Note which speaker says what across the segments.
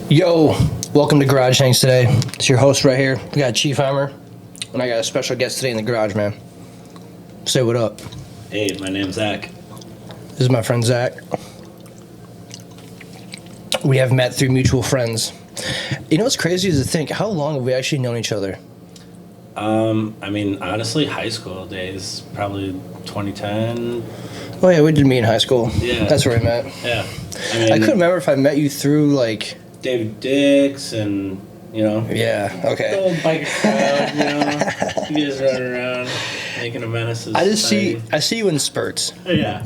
Speaker 1: Yo, welcome to Garage Hanks today. It's your host right here. We got Chiefheimer, and I got a special guest today in the garage, man. Say what up.
Speaker 2: Hey, my name's Zach.
Speaker 1: This is my friend Zach. We have met through mutual friends. You know what's crazy is to think, how long have we actually known each other?
Speaker 2: Honestly, high school days, probably 2010.
Speaker 1: Oh yeah, we did meet in high school.
Speaker 2: Yeah.
Speaker 1: That's where we met.
Speaker 2: Yeah.
Speaker 1: I couldn't remember if I met you through, like...
Speaker 2: David Dix and,
Speaker 1: Yeah,
Speaker 2: the
Speaker 1: okay.
Speaker 2: old biker crowd, you guys running around, making a menace.
Speaker 1: I see you in spurts.
Speaker 2: Yeah.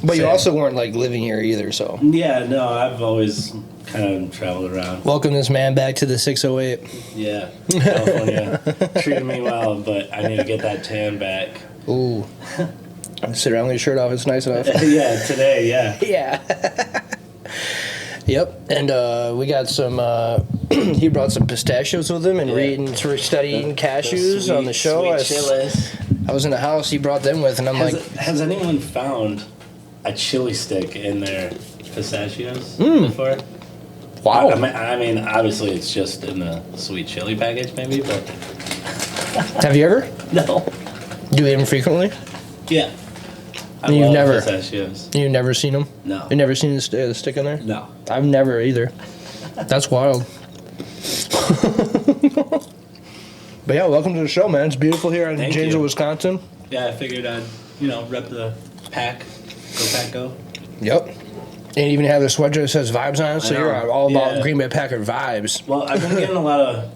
Speaker 1: But you
Speaker 2: Same.
Speaker 1: also weren't, like, living here either, so...
Speaker 2: Yeah, no, I've always kind of traveled around.
Speaker 1: Welcome this man back to the 608.
Speaker 2: Yeah. California treated me well, but I need to get that tan back.
Speaker 1: Ooh. Sit around with your shirt off, it's nice enough.
Speaker 2: Yeah, today, yeah.
Speaker 1: Yeah. Yep. And we got some, he brought some pistachios with him and we're studying cashews on the show. I was in the house, he brought them with, and I'm
Speaker 2: Has anyone found a chili stick in their pistachios before?
Speaker 1: wow.
Speaker 2: I mean, obviously it's just in the sweet chili package, maybe, but
Speaker 1: Have you ever?
Speaker 2: no.
Speaker 1: Do you eat them frequently?
Speaker 2: Yeah.
Speaker 1: And you've
Speaker 2: love
Speaker 1: never-
Speaker 2: pistachios.
Speaker 1: You've never seen them?
Speaker 2: No.
Speaker 1: You've never seen the stick in there?
Speaker 2: No.
Speaker 1: I've never either. That's wild. But yeah, welcome to the show, man. It's beautiful here in
Speaker 2: Thank
Speaker 1: Janesville,
Speaker 2: you.
Speaker 1: Wisconsin.
Speaker 2: Yeah, I figured I'd, rep the pack. Go pack, go.
Speaker 1: Yep. And even have the sweater that says vibes on it, so
Speaker 2: I know.
Speaker 1: you're all about
Speaker 2: Yeah.
Speaker 1: Green Bay Packer vibes.
Speaker 2: Well, I've been getting a lot of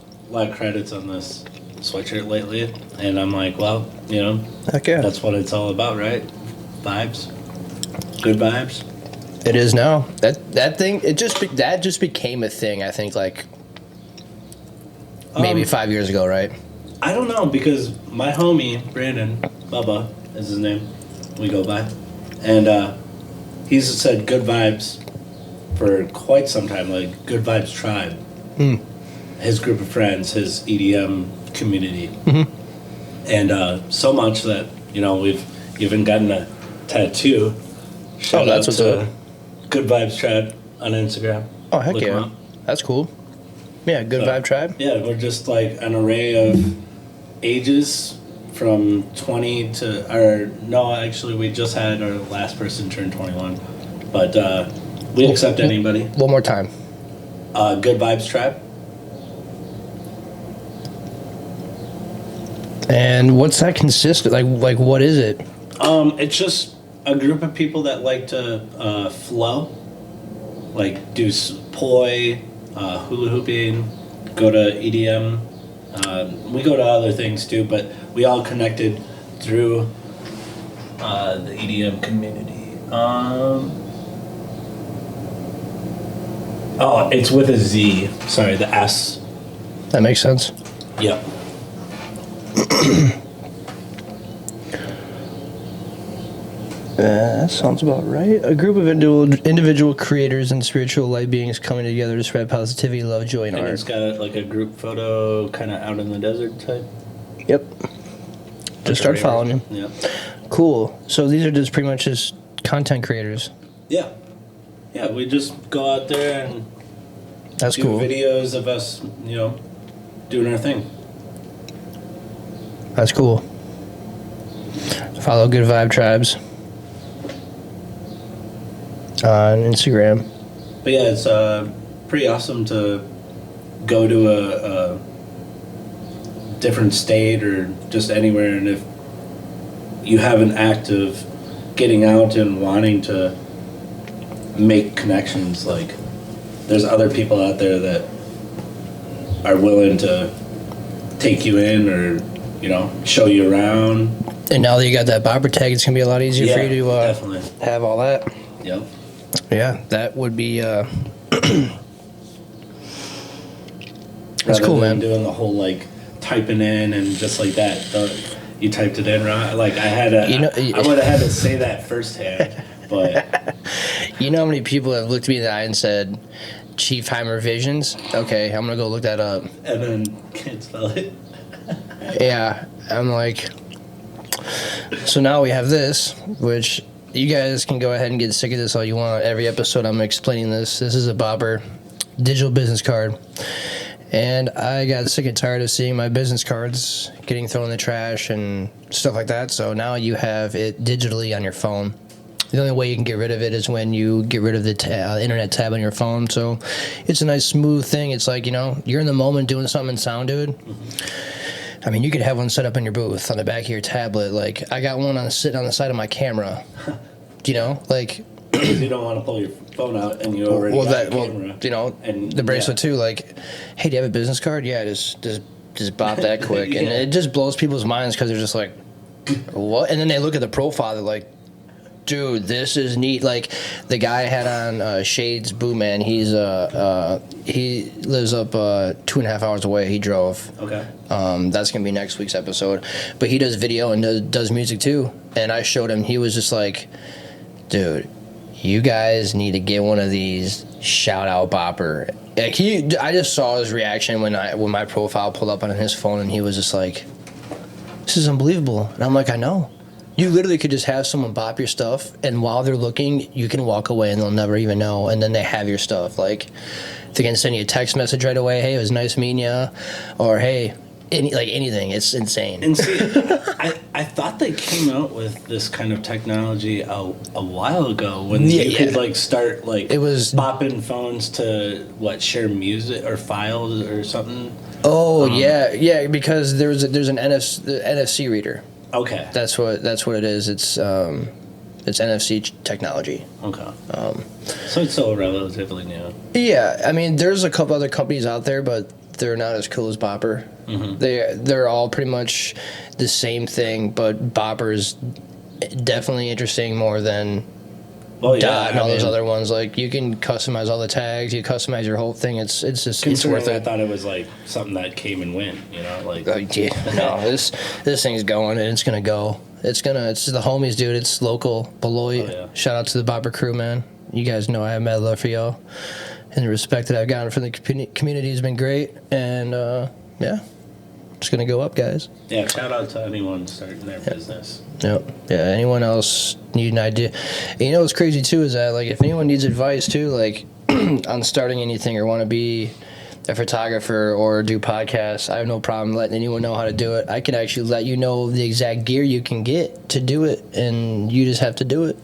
Speaker 2: credits on this sweatshirt lately, and I'm like, well,
Speaker 1: Heck yeah.
Speaker 2: that's what it's all about, right? Vibes. Good vibes.
Speaker 1: It is now. That thing, that just became a thing, I think, like, maybe 5 years ago, right?
Speaker 2: I don't know, because my homie, Brandon, Bubba is his name, we go by, and he's said good vibes for quite some time, like Good Vibes Tribe. His group of friends, his EDM community. And so much that, we've even gotten a tattoo. Shout
Speaker 1: that's
Speaker 2: out
Speaker 1: what's
Speaker 2: to
Speaker 1: up.
Speaker 2: Good Vibes Tribe on Instagram.
Speaker 1: Oh, heck
Speaker 2: Look 'em
Speaker 1: yeah.
Speaker 2: up.
Speaker 1: That's cool. Yeah, Good
Speaker 2: So,
Speaker 1: Vibe Tribe.
Speaker 2: Yeah, we're just like an array of ages from 20 to, or no, actually we just had our last person turn 21. But we accept anybody.
Speaker 1: One more time.
Speaker 2: Good Vibes Tribe.
Speaker 1: And what's that consist of? Like what is it?
Speaker 2: It's just a group of people that like to flow, like do poi, hula hooping, go to EDM. We go to other things too, but we all connected through the EDM community. Oh, it's with a Z. Sorry, the S.
Speaker 1: That makes sense.
Speaker 2: Yep.
Speaker 1: That sounds about right. A group of individual creators and spiritual light beings coming together to spread positivity, love, joy, and
Speaker 2: And
Speaker 1: art.
Speaker 2: it's got like a group photo, kind of out in the desert type.
Speaker 1: Yep. Just start
Speaker 2: Like a
Speaker 1: following him.
Speaker 2: Yep.
Speaker 1: Cool. So these are just pretty much just content creators.
Speaker 2: Yeah. Yeah, we just go out there and
Speaker 1: That's
Speaker 2: do
Speaker 1: cool.
Speaker 2: videos of us, doing our thing.
Speaker 1: That's cool. Follow Good Vibe Tribes on Instagram.
Speaker 2: But yeah, it's pretty awesome to go to a different state or just anywhere, and if you have an act of getting out and wanting to make connections, like there's other people out there that are willing to take you in or show you around.
Speaker 1: And now that you got that bobber tag, it's gonna be a lot easier for you to
Speaker 2: definitely.
Speaker 1: have all that.
Speaker 2: Yep.
Speaker 1: Yeah, that would be. That's
Speaker 2: Rather
Speaker 1: cool,
Speaker 2: than
Speaker 1: man.
Speaker 2: doing the whole like typing in and just like that. You typed it in right. Like I had to. I would have had to say that firsthand, but
Speaker 1: You know how many people have looked me in the eye and said, "Chiefheimer Visions." Okay, I'm gonna go look that up.
Speaker 2: and then can't spell it.
Speaker 1: Yeah, I'm like. So now we have this, which you guys can go ahead and get sick of this all you want. Every episode I'm explaining this. This is a bobber. digital business card. And I got sick and tired of seeing my business cards getting thrown in the trash and stuff like that. So now you have it digitally on your phone. The only way you can get rid of it is when you get rid of the internet tab on your phone. So it's a nice, smooth thing. It's like, you're in the moment doing something in sound, dude. Mm-hmm. I mean, you could have one set up in your booth on the back of your tablet. Like, I got one sitting on the side of my camera. Like...
Speaker 2: Because you don't want to pull your phone out and you already got your camera.
Speaker 1: And the bracelet too. Like, hey, do you have a business card? Yeah, just bop that quick. Yeah. And it just blows people's minds because they're just like, what? And then they look at the profile. They're like, dude, this is neat. Like, the guy I had on Shades Boo Man. He lives up 2.5 hours away. He drove.
Speaker 2: Okay.
Speaker 1: That's gonna be next week's episode. But he does video and does music too. And I showed him. He was just like, dude, you guys need to get one of these shout out bopper. Like I just saw his reaction when my profile pulled up on his phone, and he was just like, "This is unbelievable." And I'm like, "I know." You literally could just have someone bop your stuff, and while they're looking, you can walk away, and they'll never even know. And then they have your stuff. Like, they can send you a text message right away. Hey, it was nice meeting you, or hey. Anything. It's insane.
Speaker 2: And see, I thought they came out with this kind of technology a while ago when you could start
Speaker 1: it was
Speaker 2: bopping phones to share music or files or something.
Speaker 1: Oh yeah, because there's an NFC reader.
Speaker 2: Okay,
Speaker 1: that's what it is. It's NFC technology.
Speaker 2: Okay. So it's still relatively new.
Speaker 1: Yeah, I mean, there's a couple other companies out there, but they're not as cool as Bopper. Mm-hmm. They're all pretty much the same thing, but Bopper's definitely interesting more than Dot and all those other ones. Like, you can customize all the tags, you customize your whole thing. It's just it's worth it.
Speaker 2: I thought it was like something that came and went.
Speaker 1: No, this thing's going and it's gonna go. It's the homies, dude. It's local, Beloit. Oh, yeah. Shout out to the Bopper crew, man. You guys know I have mad love for y'all. And the respect that I've gotten from the community has been great. And, it's going to go up, guys.
Speaker 2: Yeah, shout out to anyone starting their business.
Speaker 1: Yep. Yeah, anyone else need an idea. And what's crazy, too, is that, if anyone needs advice, too, on starting anything or want to be a photographer or do podcasts, I have no problem letting anyone know how to do it. I can actually let you know the exact gear you can get to do it, and you just have to do it.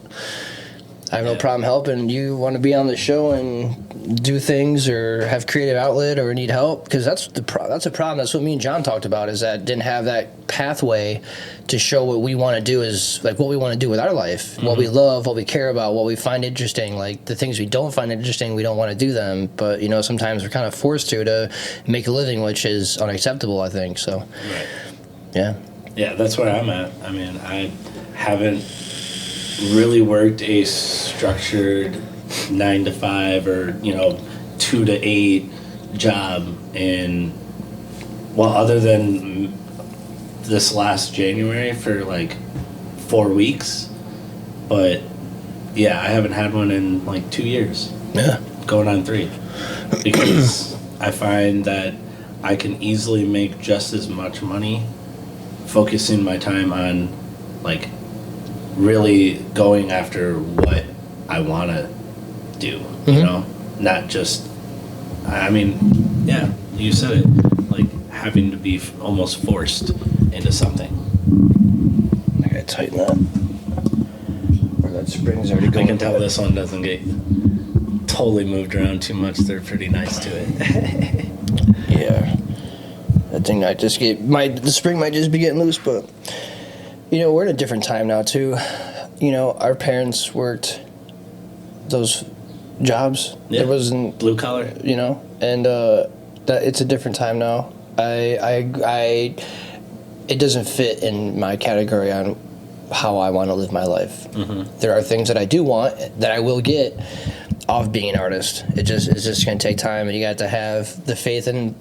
Speaker 1: I have no problem helping. You want to be on the show and do things or have creative outlet or need help? Because that's a problem. That's what me and John talked about, is that didn't have that pathway to show what we want to do, is what we want to do with our life, what we love, what we care about, what we find interesting. Like, the things we don't find interesting, we don't want to do them. But, sometimes we're kind of forced to make a living, which is unacceptable, I think. So,
Speaker 2: right.
Speaker 1: Yeah.
Speaker 2: Yeah, that's where I'm at. I mean, I haven't really worked a structured 9 to 5 or 2 to 8 job other than this last January for 4 weeks, but yeah, I haven't had one in 2 years.
Speaker 1: Yeah,
Speaker 2: going on 3, because I find that I can easily make just as much money focusing my time on really going after what I want to do, not just, you said it, having to be almost forced into something.
Speaker 1: I gotta tighten that. Or that spring's already going.
Speaker 2: I can tell this one doesn't get totally moved around too much. They're pretty nice to it.
Speaker 1: Yeah. That thing might just the spring might just be getting loose, but we're in a different time now, too. Our parents worked those jobs.
Speaker 2: Yeah.
Speaker 1: It wasn't
Speaker 2: blue collar.
Speaker 1: And that it's a different time now. It doesn't fit in my category on how I want to live my life. Mm-hmm. There are things that I do want that I will get off being an artist. It's just going to take time, and you got to have the faith and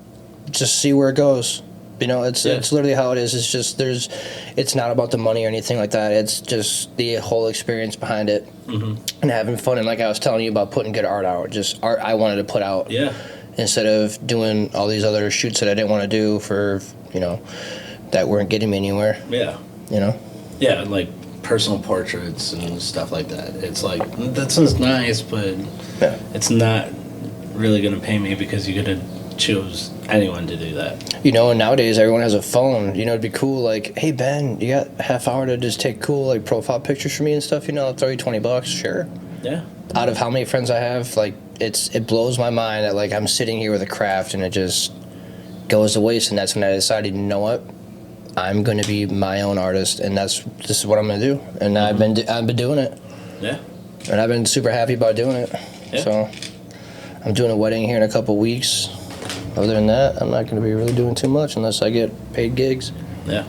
Speaker 1: just see where it goes. It's literally how it is. It's just it's not about the money or anything like that. It's just the whole experience behind it, and having fun. And like I was telling you about putting good art out, just art I wanted to put out.
Speaker 2: Yeah.
Speaker 1: Instead of doing all these other shoots that I didn't want to do for that weren't getting me anywhere.
Speaker 2: Yeah. Yeah, personal portraits and stuff like that. It's that sounds nice, but it's not really gonna pay me because you could choose anyone to do that.
Speaker 1: You know, and nowadays everyone has a phone. You know, it'd be cool. Like, hey Ben, you got a half hour to just take cool like profile pictures for me and stuff. You know, I'll throw you $20. Sure.
Speaker 2: Yeah.
Speaker 1: Out of how many friends I have, like it blows my mind that like I'm sitting here with a craft and it just goes to waste. And that's when I decided, you know what, I'm going to be my own artist, and this is what I'm going to do. And I've been doing it.
Speaker 2: Yeah.
Speaker 1: And I've been super happy about doing it.
Speaker 2: Yeah.
Speaker 1: So I'm doing a wedding here in a couple weeks. Other than that, I'm not going to be really doing too much unless I get paid gigs.
Speaker 2: Yeah.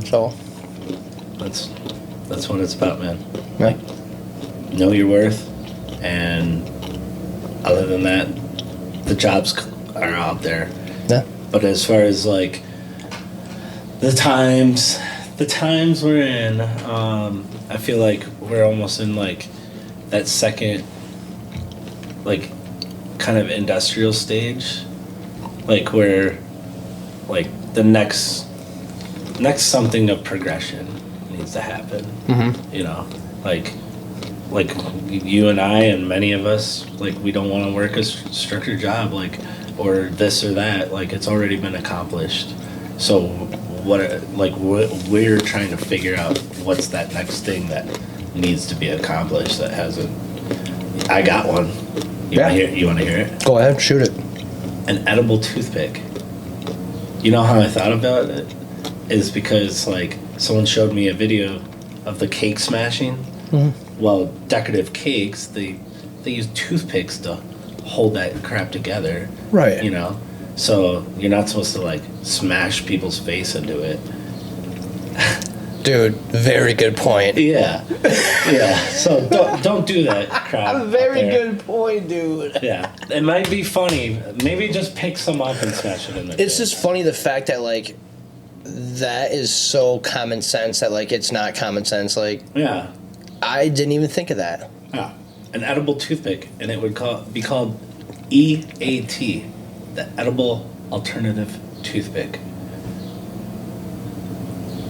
Speaker 1: So
Speaker 2: that's what it's about, man.
Speaker 1: Yeah.
Speaker 2: Like, know your worth, and other than that, the jobs are out there.
Speaker 1: Yeah.
Speaker 2: But as far as like the times we're in, I feel like we're almost in like that second, like, kind of industrial stage, like where, like, the next something of progression needs to happen.
Speaker 1: Mm-hmm.
Speaker 2: You know, like you and I and many of us, like, we don't want to work a structured job, like, or this or that. Like, it's already been accomplished. So we're trying to figure out what's that next thing that needs to be accomplished that hasn't. I got one. You want to hear it?
Speaker 1: Go ahead, shoot it.
Speaker 2: An edible toothpick. You know how I thought about it? Is because, like, someone showed me a video of the cake smashing.
Speaker 1: Mm-hmm.
Speaker 2: Well, decorative cakes, they use toothpicks to hold that crap together.
Speaker 1: Right.
Speaker 2: You know? So you're not supposed to, like, smash people's face into it.
Speaker 1: Dude, very good point.
Speaker 2: Yeah. Yeah. So don't do that crap.
Speaker 1: Very good point, dude.
Speaker 2: Yeah. It might be funny. Maybe just pick some up and smash it in the
Speaker 1: It's just funny the fact that, like, that is so common sense that, like, it's not common sense. Like,
Speaker 2: yeah.
Speaker 1: I didn't even think of that.
Speaker 2: Yeah. An edible toothpick, and it would be called EAT, the Edible Alternative Toothpick.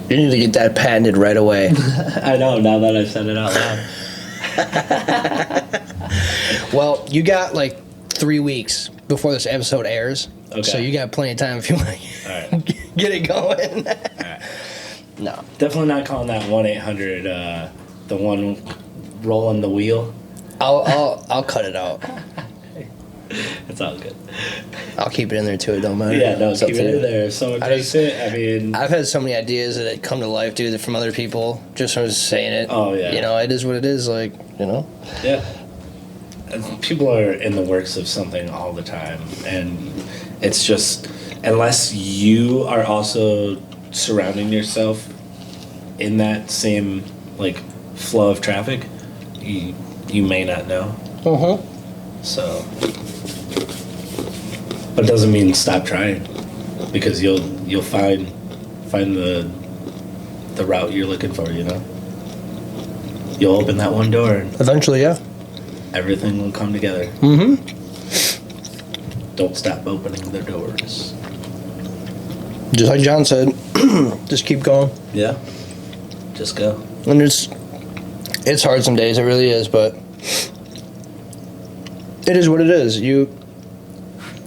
Speaker 1: You need to get that patented right away.
Speaker 2: I know, now that I've said it out loud.
Speaker 1: Well, you got like 3 weeks before this episode airs.
Speaker 2: Okay.
Speaker 1: So you got plenty of time if you want to
Speaker 2: Alright.
Speaker 1: get it going.
Speaker 2: Alright.
Speaker 1: No.
Speaker 2: Definitely not calling that 1-800 the one rolling the wheel.
Speaker 1: I'll cut it out.
Speaker 2: It's all good.
Speaker 1: I'll keep it in there too. It don't matter.
Speaker 2: Yeah, no,
Speaker 1: It's up
Speaker 2: keep
Speaker 1: to
Speaker 2: it
Speaker 1: you.
Speaker 2: in there. If someone takes it, I mean...
Speaker 1: I've had so many ideas that had come to life, dude, from other people, just from saying it.
Speaker 2: Oh, yeah.
Speaker 1: You know, it is what it is, like, you know?
Speaker 2: Yeah. People are in the works of something all the time, and it's just, unless you are also surrounding yourself in that same, like, flow of traffic, you may not know.
Speaker 1: Mm-hmm.
Speaker 2: So, but it doesn't mean stop trying, because you'll find the route you're looking for. You know, you'll open that one door, and
Speaker 1: Eventually, yeah.
Speaker 2: everything will come together.
Speaker 1: Mm-hmm.
Speaker 2: Don't stop opening the doors.
Speaker 1: Just like John said, just keep going.
Speaker 2: Yeah, just go.
Speaker 1: And it's hard some days, it really is, but it is what it is.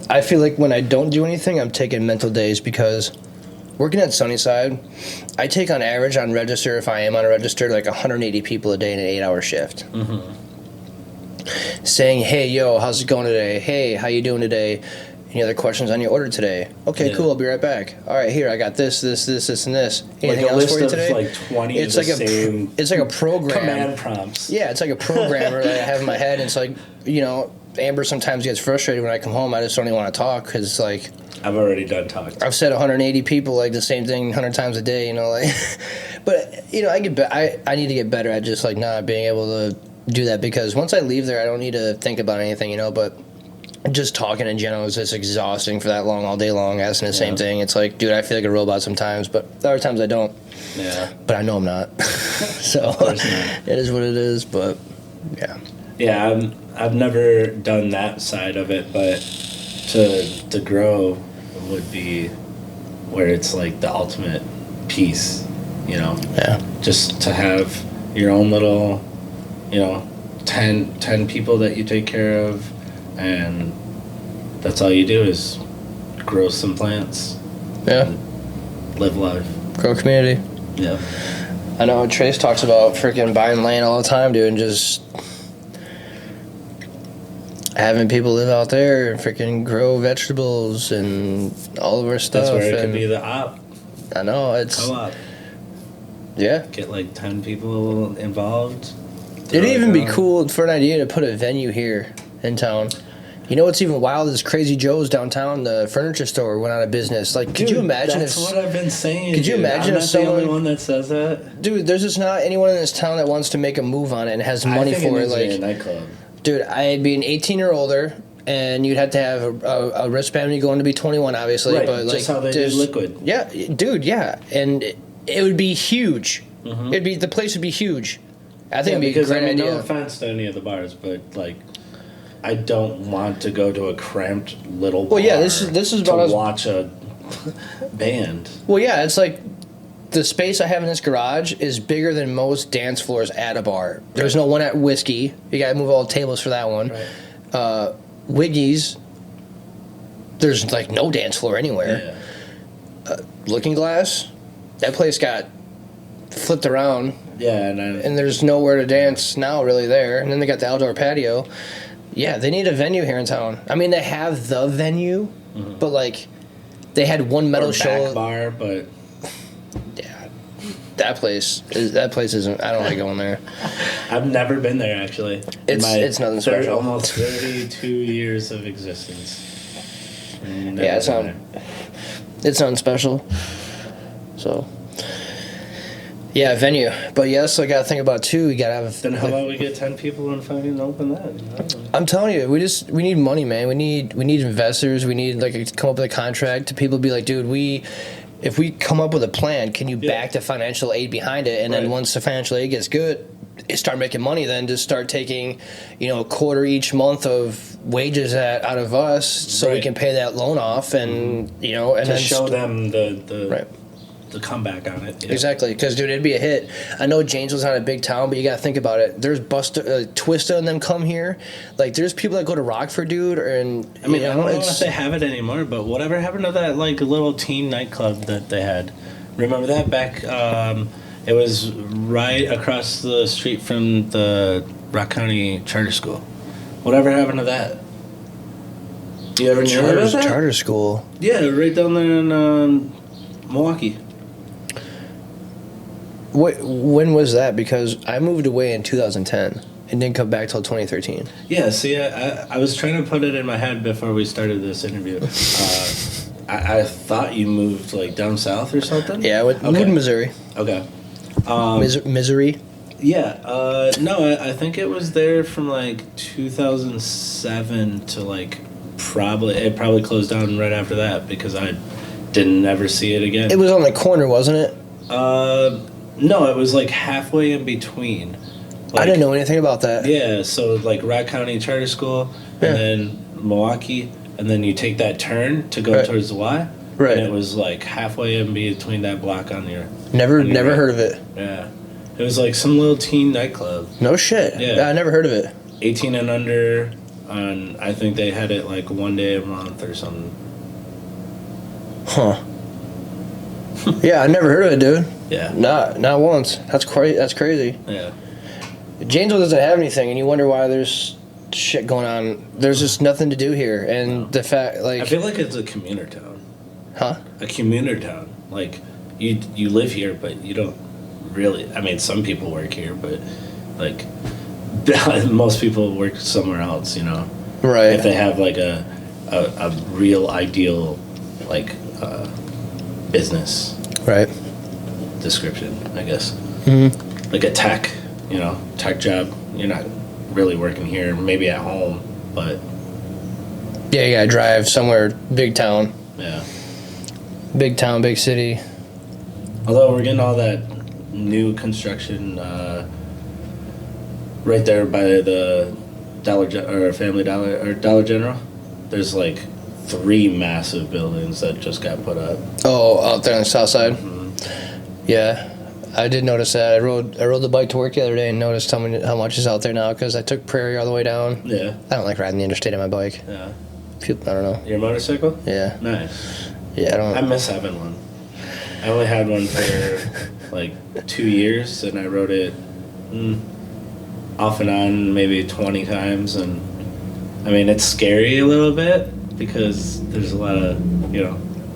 Speaker 1: I feel like when I don't do anything, I'm taking mental days, because working at Sunnyside, I take on average on register, if I am on a register, like 180 people a day in an 8-hour shift.
Speaker 2: Mm-hmm.
Speaker 1: Saying, hey, yo, how's it going today? Hey, how you doing today? Any other questions on your order today? Okay,
Speaker 2: Yeah.
Speaker 1: Cool, I'll be right back. All right, here, I got this, and this. Anything
Speaker 2: Like a
Speaker 1: else
Speaker 2: list
Speaker 1: for you
Speaker 2: of
Speaker 1: today?
Speaker 2: like 20
Speaker 1: It's
Speaker 2: of the
Speaker 1: like
Speaker 2: same
Speaker 1: it's like a program.
Speaker 2: command prompts.
Speaker 1: Yeah, it's like a programmer that I have in my head, and it's like, you know, Amber sometimes gets frustrated when I come home. I just don't even want to talk, because, like,
Speaker 2: I've already done talking.
Speaker 1: I've said 180 people, like, the same thing 100 times a day, you know, like, but, you know, I need to get better at just, like, not being able to do that, because once I leave there, I don't need to think about anything, you know, but just talking in general is just exhausting for that long, all day long, asking the same thing. It's like, dude, I feel like a robot sometimes, but other times I don't.
Speaker 2: Yeah.
Speaker 1: But I know I'm not. So
Speaker 2: Of course not.
Speaker 1: it is what it is, but yeah.
Speaker 2: Yeah, I've never done that side of it, but to grow would be where it's like the ultimate peace, you know?
Speaker 1: Yeah.
Speaker 2: Just to have your own little, you know, 10 people that you take care of, and that's all you do is grow some plants.
Speaker 1: Yeah.
Speaker 2: Live life.
Speaker 1: Grow community.
Speaker 2: Yeah.
Speaker 1: I know Trace talks about freaking buying land all the time, dude, and just having people live out there and freaking grow vegetables and all of our stuff.
Speaker 2: That's where it could be the op.
Speaker 1: I know, it's...
Speaker 2: Co-op.
Speaker 1: Yeah.
Speaker 2: Get like 10 people involved.
Speaker 1: It'd even be cool for an idea to put a venue here in town. You know what's even wild is Crazy Joe's downtown, the furniture store went out of business. Like, could you imagine
Speaker 2: that's what I've been saying.
Speaker 1: Could you imagine
Speaker 2: I'm
Speaker 1: if
Speaker 2: not
Speaker 1: someone...
Speaker 2: the only one that says that?
Speaker 1: Dude, there's just not anyone in this town that wants to make a move on it and has money for it. Like,
Speaker 2: a nightclub.
Speaker 1: Dude, I'd be an 18 or older, and you'd have to have a wristband when you go in to be 21, obviously.
Speaker 2: Right,
Speaker 1: but like,
Speaker 2: just how they do Liquid.
Speaker 1: Yeah, dude, yeah. And it would be huge. Mm-hmm. The place would be huge. I think it'd be a great idea.
Speaker 2: No offense to any of the bars, but like, I don't want to go to a cramped little bar.
Speaker 1: Well, yeah, this is about
Speaker 2: to watch a band.
Speaker 1: Well, yeah, it's like the space I have in this garage is bigger than most dance floors at a bar. There's no one at Whiskey. You got to move all the tables for that one. Right. Wiggy's, there's like no dance floor anywhere. Yeah. Looking Glass, that place got flipped around.
Speaker 2: Yeah,
Speaker 1: and there's nowhere to dance now really there. And then they got the outdoor patio. Yeah, they need a venue here in town. I mean, they have the venue, but like they had one metal show
Speaker 2: bar, but
Speaker 1: yeah, that place isn't. I don't like going there.
Speaker 2: I've never been there actually.
Speaker 1: It's nothing special.
Speaker 2: Almost 32 years of existence.
Speaker 1: Yeah, it's nothing special. So. Yeah, venue. But yes, I got to think about too. We got to have.
Speaker 2: Then how about we get 10 people and fucking open that? You know?
Speaker 1: I'm telling you, we need money, man. We need investors. We need to come up with a contract to people. Be like, dude, if we come up with a plan, can you back the financial aid behind it? And then once the financial aid gets good, start making money. Then just start taking, a quarter each month of wages out of us, so we can pay that loan off, and and
Speaker 2: to
Speaker 1: then
Speaker 2: show them the comeback on it. Yeah.
Speaker 1: Exactly, because dude, it'd be a hit. I know Janesville's not a big town, but you gotta think about it. There's Twista and them come here. Like, there's people that go to Rockford, dude. And
Speaker 2: I mean, I don't know if they have it anymore, but whatever happened to that like little teen nightclub that they had? Remember that back? It was right across the street from the Rock County Charter School. Whatever happened to that? You ever heard about that?
Speaker 1: Charter School?
Speaker 2: Yeah, right down there in Milwaukee.
Speaker 1: When was that? Because I moved away in 2010 and didn't come back till 2013.
Speaker 2: Yeah, see, I was trying to put it in my head before we started this interview. I thought you moved like down south or something.
Speaker 1: Yeah, I moved to Missouri.
Speaker 2: Okay.
Speaker 1: Missouri.
Speaker 2: Yeah. No, I think it was there from like 2007 to like it probably closed down right after that because I didn't ever see it again.
Speaker 1: It was on the corner, wasn't it?
Speaker 2: No, it was like halfway in between. Like,
Speaker 1: I didn't know anything about that.
Speaker 2: Yeah, so like Rock County Charter School, and then Milwaukee, and then you take that turn to go towards the Y. Right. And it was like halfway in between that block on your.
Speaker 1: Never heard of it.
Speaker 2: Yeah, it was like some little teen nightclub.
Speaker 1: No shit. Yeah, I never heard of it.
Speaker 2: 18 and under, and I think they had it like one day a month or something.
Speaker 1: Huh. Yeah, I never heard of it, dude.
Speaker 2: Yeah.
Speaker 1: Not once. That's crazy.
Speaker 2: Yeah.
Speaker 1: Janesville doesn't have anything, and you wonder why there's shit going on. There's just nothing to do here, and the fact, like,
Speaker 2: I feel like it's a commuter town.
Speaker 1: Huh?
Speaker 2: A commuter town. Like, you live here, but you don't really. I mean, some people work here, but like, most people work somewhere else.
Speaker 1: Right.
Speaker 2: If they have like a real ideal like business.
Speaker 1: Right.
Speaker 2: Description, I guess.
Speaker 1: Mm-hmm.
Speaker 2: Like a tech job. You're not really working here, maybe at home, but
Speaker 1: yeah, you gotta drive somewhere, big town.
Speaker 2: Yeah.
Speaker 1: Big town, big city.
Speaker 2: Although we're getting all that new construction right there by the Family Dollar or Dollar General. There's like 3 massive buildings that just got put up.
Speaker 1: Oh, out there on the south side.
Speaker 2: Mm-hmm.
Speaker 1: Yeah, I did notice that. I rode the bike to work the other day and noticed how much is out there now because I took Prairie all the way down.
Speaker 2: Yeah.
Speaker 1: I don't like riding the interstate on my bike.
Speaker 2: Yeah.
Speaker 1: I don't know.
Speaker 2: Your motorcycle?
Speaker 1: Yeah.
Speaker 2: Nice.
Speaker 1: Yeah,
Speaker 2: I miss having one. I only had one for like 2 years, and I rode it off and on maybe 20 times, and I mean it's scary a little bit because there's a lot of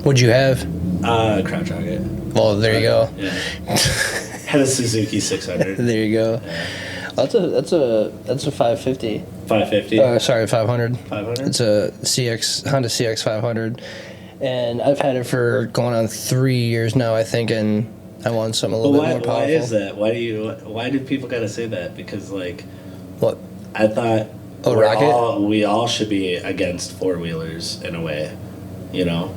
Speaker 1: What'd you have?
Speaker 2: Crotch rocket.
Speaker 1: Well, there you go.
Speaker 2: Yeah. Had a Suzuki 600.
Speaker 1: There you go.
Speaker 2: Yeah.
Speaker 1: That's a 550.
Speaker 2: 550.
Speaker 1: Sorry, 500.
Speaker 2: 500.
Speaker 1: It's a Honda CX 500, and I've had it for going on 3 years now, I think, and I want something a little bit more powerful.
Speaker 2: Why is that? Why do people gotta say that? Because like,
Speaker 1: what?
Speaker 2: I thought
Speaker 1: Rocket?
Speaker 2: we all should be against four-wheelers in a way, you know.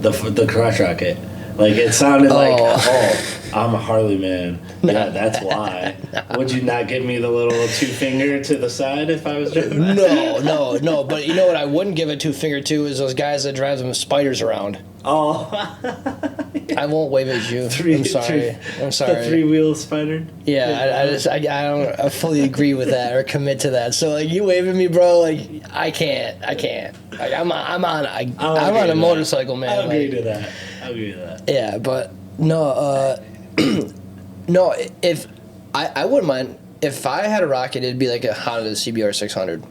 Speaker 2: The crotch rocket. Like, it sounded like, I'm a Harley man. Yeah, that's why. Would you not give me the little two finger to the side if I was driving?
Speaker 1: No. But you know what I wouldn't give a two finger to is those guys that drive them spiders around.
Speaker 2: Oh.
Speaker 1: I won't wave at you. I'm sorry.
Speaker 2: The three-wheel spider?
Speaker 1: Yeah, I fully agree with that or commit to that. So, like, you wave at me, bro, like, I can't. Like, I'm on a motorcycle, man.
Speaker 2: I'll agree to that.
Speaker 1: Yeah, but no, no. If I wouldn't mind if I had a rocket, it'd be like a Honda CBR 600.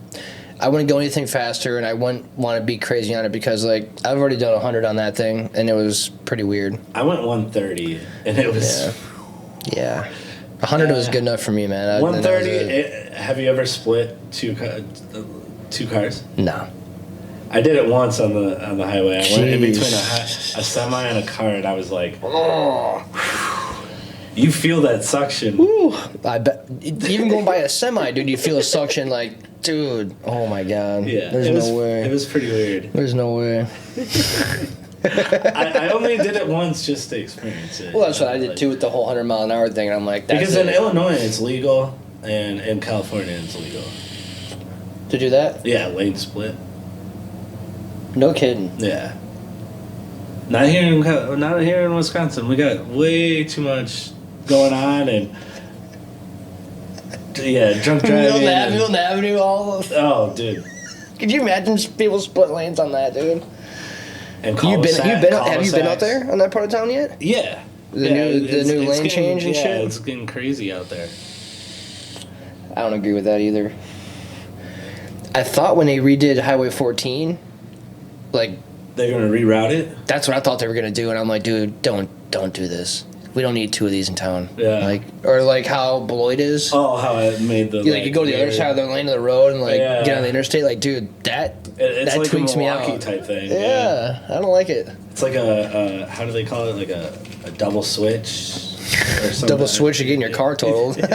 Speaker 1: I wouldn't go anything faster, and I wouldn't want to be crazy on it because, like, I've already done 100 on that thing, and it was pretty weird.
Speaker 2: I went 130, and it was...
Speaker 1: Yeah. 100 was good enough for me, man.
Speaker 2: 130, have you ever split two cars?
Speaker 1: No.
Speaker 2: I did it once on the highway. I went in between a semi and a car, and I was like, you feel that suction.
Speaker 1: Woo. I bet. Even going by a semi, dude, you feel a suction like... Dude, oh my God.
Speaker 2: Yeah.
Speaker 1: There's no way.
Speaker 2: It was pretty weird.
Speaker 1: There's no way.
Speaker 2: I only did it once just to experience it.
Speaker 1: Well, that's what I did too with the whole 100-mile-an-hour thing. And I'm like, that's
Speaker 2: because in Illinois it's legal, and in California it's legal.
Speaker 1: To do that?
Speaker 2: Yeah, lane split.
Speaker 1: No kidding.
Speaker 2: Yeah. Not here in Wisconsin. We got way too much going on, and drunk driving.
Speaker 1: Milton Avenue, all of.
Speaker 2: Oh, dude.
Speaker 1: Could you imagine people split lanes on that, dude?
Speaker 2: And
Speaker 1: have you been out there on that part of town yet?
Speaker 2: Yeah.
Speaker 1: The new lane change and shit?
Speaker 2: Yeah, it's getting crazy out there.
Speaker 1: I don't agree with that either. I thought when they redid Highway 14, like...
Speaker 2: They're going to reroute it?
Speaker 1: That's what I thought they were going to do, and I'm like, dude, don't do this. We don't need two of these in town.
Speaker 2: Yeah.
Speaker 1: Or how Beloit is.
Speaker 2: Oh, how it made the...
Speaker 1: You go to the other side of the lane of the road and, get on the interstate. Like, dude, that
Speaker 2: like
Speaker 1: tweaks
Speaker 2: a
Speaker 1: me out.
Speaker 2: Milwaukee type thing.
Speaker 1: Yeah, I don't like it.
Speaker 2: It's like a how do they call it? Like a double switch or something.
Speaker 1: Double switch to getting your car totaled. What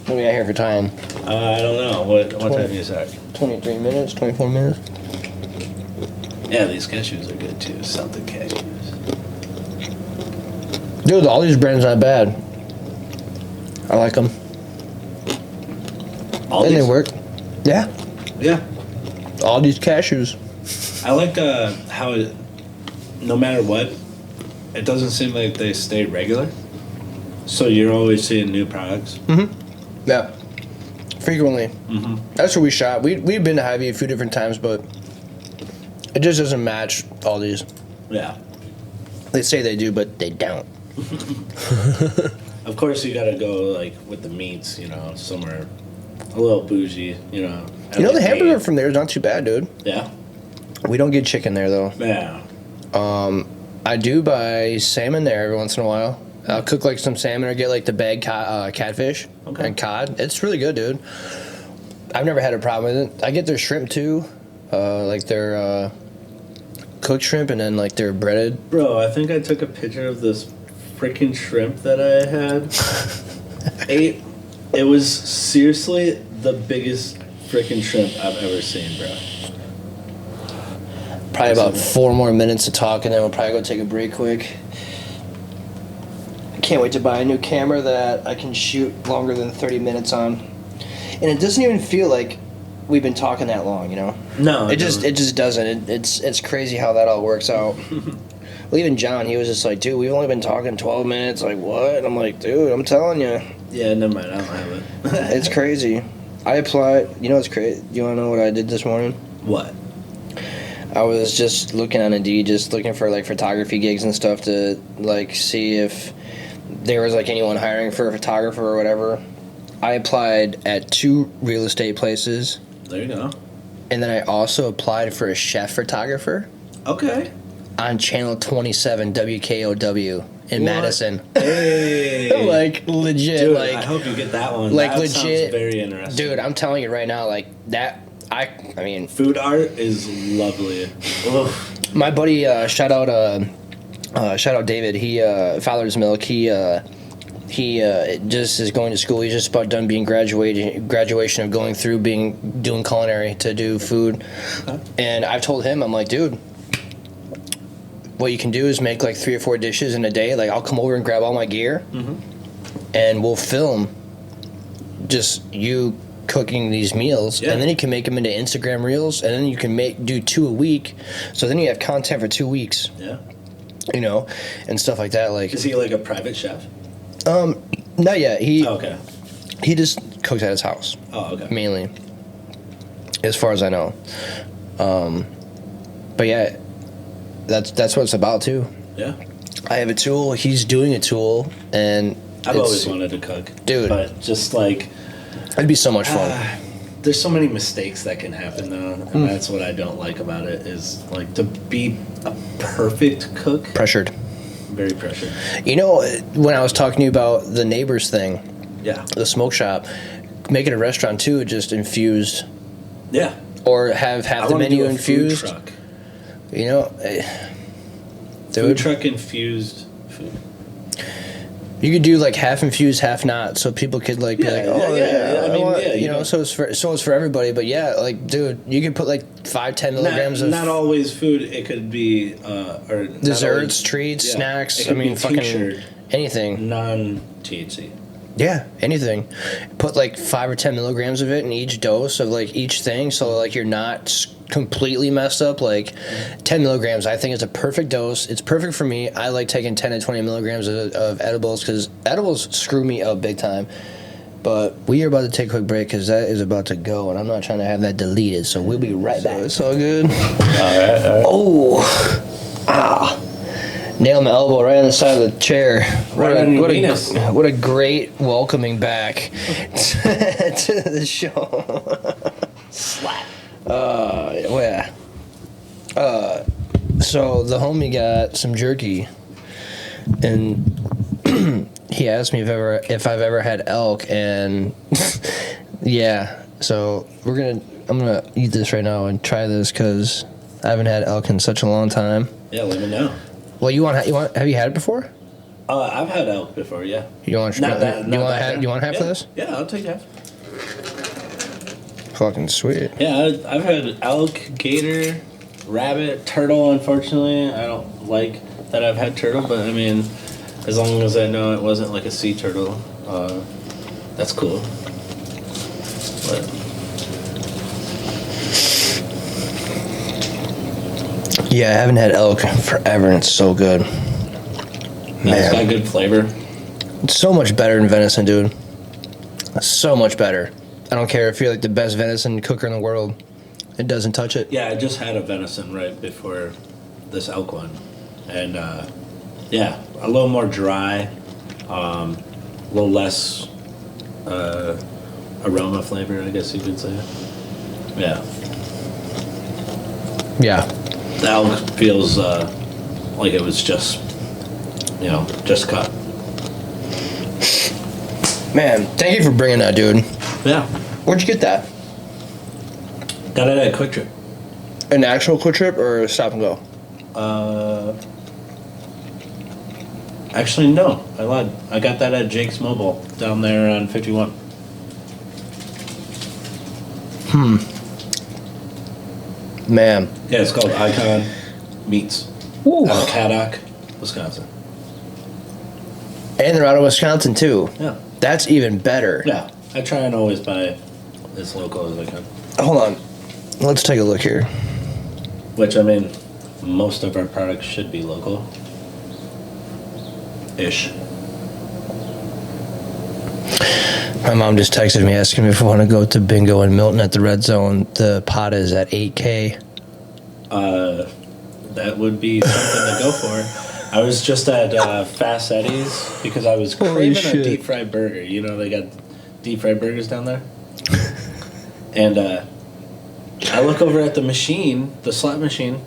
Speaker 1: do we got here for time?
Speaker 2: I don't know. What time is that?
Speaker 1: 23 minutes, 24 minutes.
Speaker 2: Yeah, these cashews are good too. Salted cashews.
Speaker 1: Dude, all these brands not bad. I like them. They work. Yeah.
Speaker 2: Yeah.
Speaker 1: All these cashews.
Speaker 2: I like how it, no matter what, it doesn't seem like they stay regular. So you're always seeing new products.
Speaker 1: Mm-hmm. Yeah. Frequently.
Speaker 2: Mm-hmm.
Speaker 1: That's where we shop. We've been to Hy-Vee a few different times, but it just doesn't match all these.
Speaker 2: Yeah.
Speaker 1: They say they do, but they don't.
Speaker 2: Of course, you gotta go with the meats, somewhere a little bougie,
Speaker 1: the hamburger from there is not too bad, dude.
Speaker 2: Yeah.
Speaker 1: We don't get chicken there though.
Speaker 2: Yeah.
Speaker 1: I do buy salmon there every once in a while. I'll cook some salmon or get the bagged catfish and cod. It's really good, dude. I've never had a problem with it. I get their shrimp too, their cooked shrimp and then their breaded.
Speaker 2: Bro, I think I took a picture of this freaking shrimp that I had. It was seriously the biggest freaking shrimp I've ever seen, bro.
Speaker 1: Probably about 4 more minutes to talk, and then we'll probably go take a break quick. I can't wait to buy a new camera that I can shoot longer than 30 minutes on. And it doesn't even feel like we've been talking that long,
Speaker 2: No.
Speaker 1: It just doesn't. It's crazy how that all works out. Well, even John, he was just like, dude, we've only been talking 12 minutes. Like, what? And I'm like, dude, I'm telling you.
Speaker 2: Yeah, never mind. I don't have it.
Speaker 1: It's crazy. I applied. You know what's crazy? You want to know what I did this morning?
Speaker 2: What?
Speaker 1: I was just looking on Indeed, just looking for like photography gigs and stuff to like see if there was like anyone hiring for a photographer or whatever. I applied at 2 real estate places.
Speaker 2: There you go.
Speaker 1: And then I also applied for a chef photographer.
Speaker 2: Okay.
Speaker 1: On channel 27 WKOW in Madison.
Speaker 2: Hey.
Speaker 1: Like legit.
Speaker 2: Dude,
Speaker 1: like
Speaker 2: I hope you get that one.
Speaker 1: Like
Speaker 2: that
Speaker 1: legit.
Speaker 2: Sounds very interesting.
Speaker 1: Dude, I'm telling you right now, like that. I mean,
Speaker 2: food art is lovely.
Speaker 1: My buddy, shout out David. He Fowler's Milk. He just is going to school. He's just about done being graduation of going through doing culinary to do food. Okay. And I've told him, I'm like, dude, what you can do is make like 3 or 4 dishes in a day. Like I'll come over and grab all my gear, and we'll film just you cooking these meals, and then you can make them into Instagram reels, and then you can do 2 a week. So then you have content for 2 weeks. Yeah. You know, and stuff like that. Like,
Speaker 2: is he like a private chef?
Speaker 1: Not yet. He he just cooks at his house.
Speaker 2: Oh, okay.
Speaker 1: Mainly, as far as I know. But yeah, that's what it's about too. Yeah. I have a tool. He's doing a tool, and
Speaker 2: I've always wanted to cook,
Speaker 1: dude.
Speaker 2: But just like,
Speaker 1: it'd be so much fun.
Speaker 2: There's so many mistakes that can happen though, and that's what I don't like about it. Is like to be a perfect cook.
Speaker 1: Pressured.
Speaker 2: Very pressured.
Speaker 1: You know, when I was talking to you about the neighbors thing, the smoke shop, make it a restaurant too, just infused. Yeah. Or have the menu infused. Food truck. You know,
Speaker 2: food truck infused food.
Speaker 1: You could do like half infused, half not, so people could like be like, oh yeah. I mean, you know, so it's for everybody. But yeah, like, dude, you could put like 5-10 milligrams of
Speaker 2: not always food. It could be or
Speaker 1: desserts, treats, snacks. I mean, fucking anything.
Speaker 2: Non-THC.
Speaker 1: Yeah, anything. Put like 5 or 10 milligrams of it in each dose of like each thing, so like you're not completely messed up. Like 10 milligrams, I think is a perfect dose. It's perfect for me. I like taking 10 to 20 milligrams of edibles because edibles screw me up big time. But we are about to take a quick break because that is about to go, and I'm not trying to have that deleted. So we'll be right back. It's all good. All right. Oh, nailed my elbow right on the side of the chair. What a great welcoming back to the show. Slap. Yeah. So the homie got some jerky, and he asked me if I've ever had elk, and yeah. So I'm gonna eat this right now and try this because I haven't had elk in such a long time.
Speaker 2: Yeah, let me know.
Speaker 1: Well, have you had it before?
Speaker 2: I've had elk before, yeah.
Speaker 1: You want half of this?
Speaker 2: Yeah, I'll take half.
Speaker 1: Fucking sweet.
Speaker 2: Yeah, I've had elk, gator, rabbit, turtle. Unfortunately, I don't like that I've had turtle, but I mean, as long as I know it wasn't like a sea turtle, that's cool. But
Speaker 1: yeah, I haven't had elk forever, and it's so good.
Speaker 2: Man, it's got good flavor.
Speaker 1: It's so much better than venison, dude. So much better. I don't care if you're like the best venison cooker in the world. It doesn't touch it.
Speaker 2: Yeah, I just had a venison right before this elk one. And, yeah, a little more dry, a little less aroma flavor, I guess you could say. Yeah.
Speaker 1: Yeah.
Speaker 2: The elk feels like it was just cut.
Speaker 1: Man, thank you for bringing that, dude.
Speaker 2: Yeah.
Speaker 1: Where'd you get that?
Speaker 2: Got it at Quick Trip.
Speaker 1: An actual Quick Trip or Stop and Go?
Speaker 2: Actually, no. I lied. I got that at Jake's Mobile down there on 51.
Speaker 1: Man.
Speaker 2: Yeah, it's called Icon Meats.
Speaker 1: Ooh.
Speaker 2: Out of Caddock, Wisconsin.
Speaker 1: And they're out of Wisconsin, too.
Speaker 2: Yeah.
Speaker 1: That's even better.
Speaker 2: Yeah. I try and always buy as local as I can.
Speaker 1: Hold on. Let's take a look here.
Speaker 2: Which, I mean, most of our products should be local. ish.
Speaker 1: My mom just texted me asking me if I want to go to bingo in Milton at the Red Zone. The pot is at $8K.
Speaker 2: That would be something to go for. I was just at Fast Eddie's because I was craving a deep fried burger. You know, they got deep fried burgers down there. And I look over at the machine, the slot machine.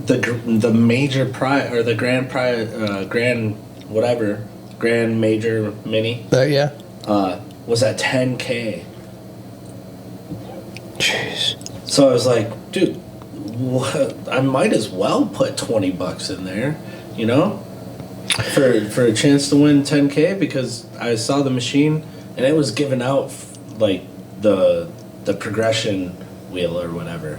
Speaker 2: The major prize or the grand prize, grand major mini.
Speaker 1: Yeah.
Speaker 2: Was at $10K.
Speaker 1: Jeez.
Speaker 2: So I was like, dude, what? I might as well put $20 in there, you know, for a chance to win $10K because I saw the machine and it was giving out like the progression wheel or whatever.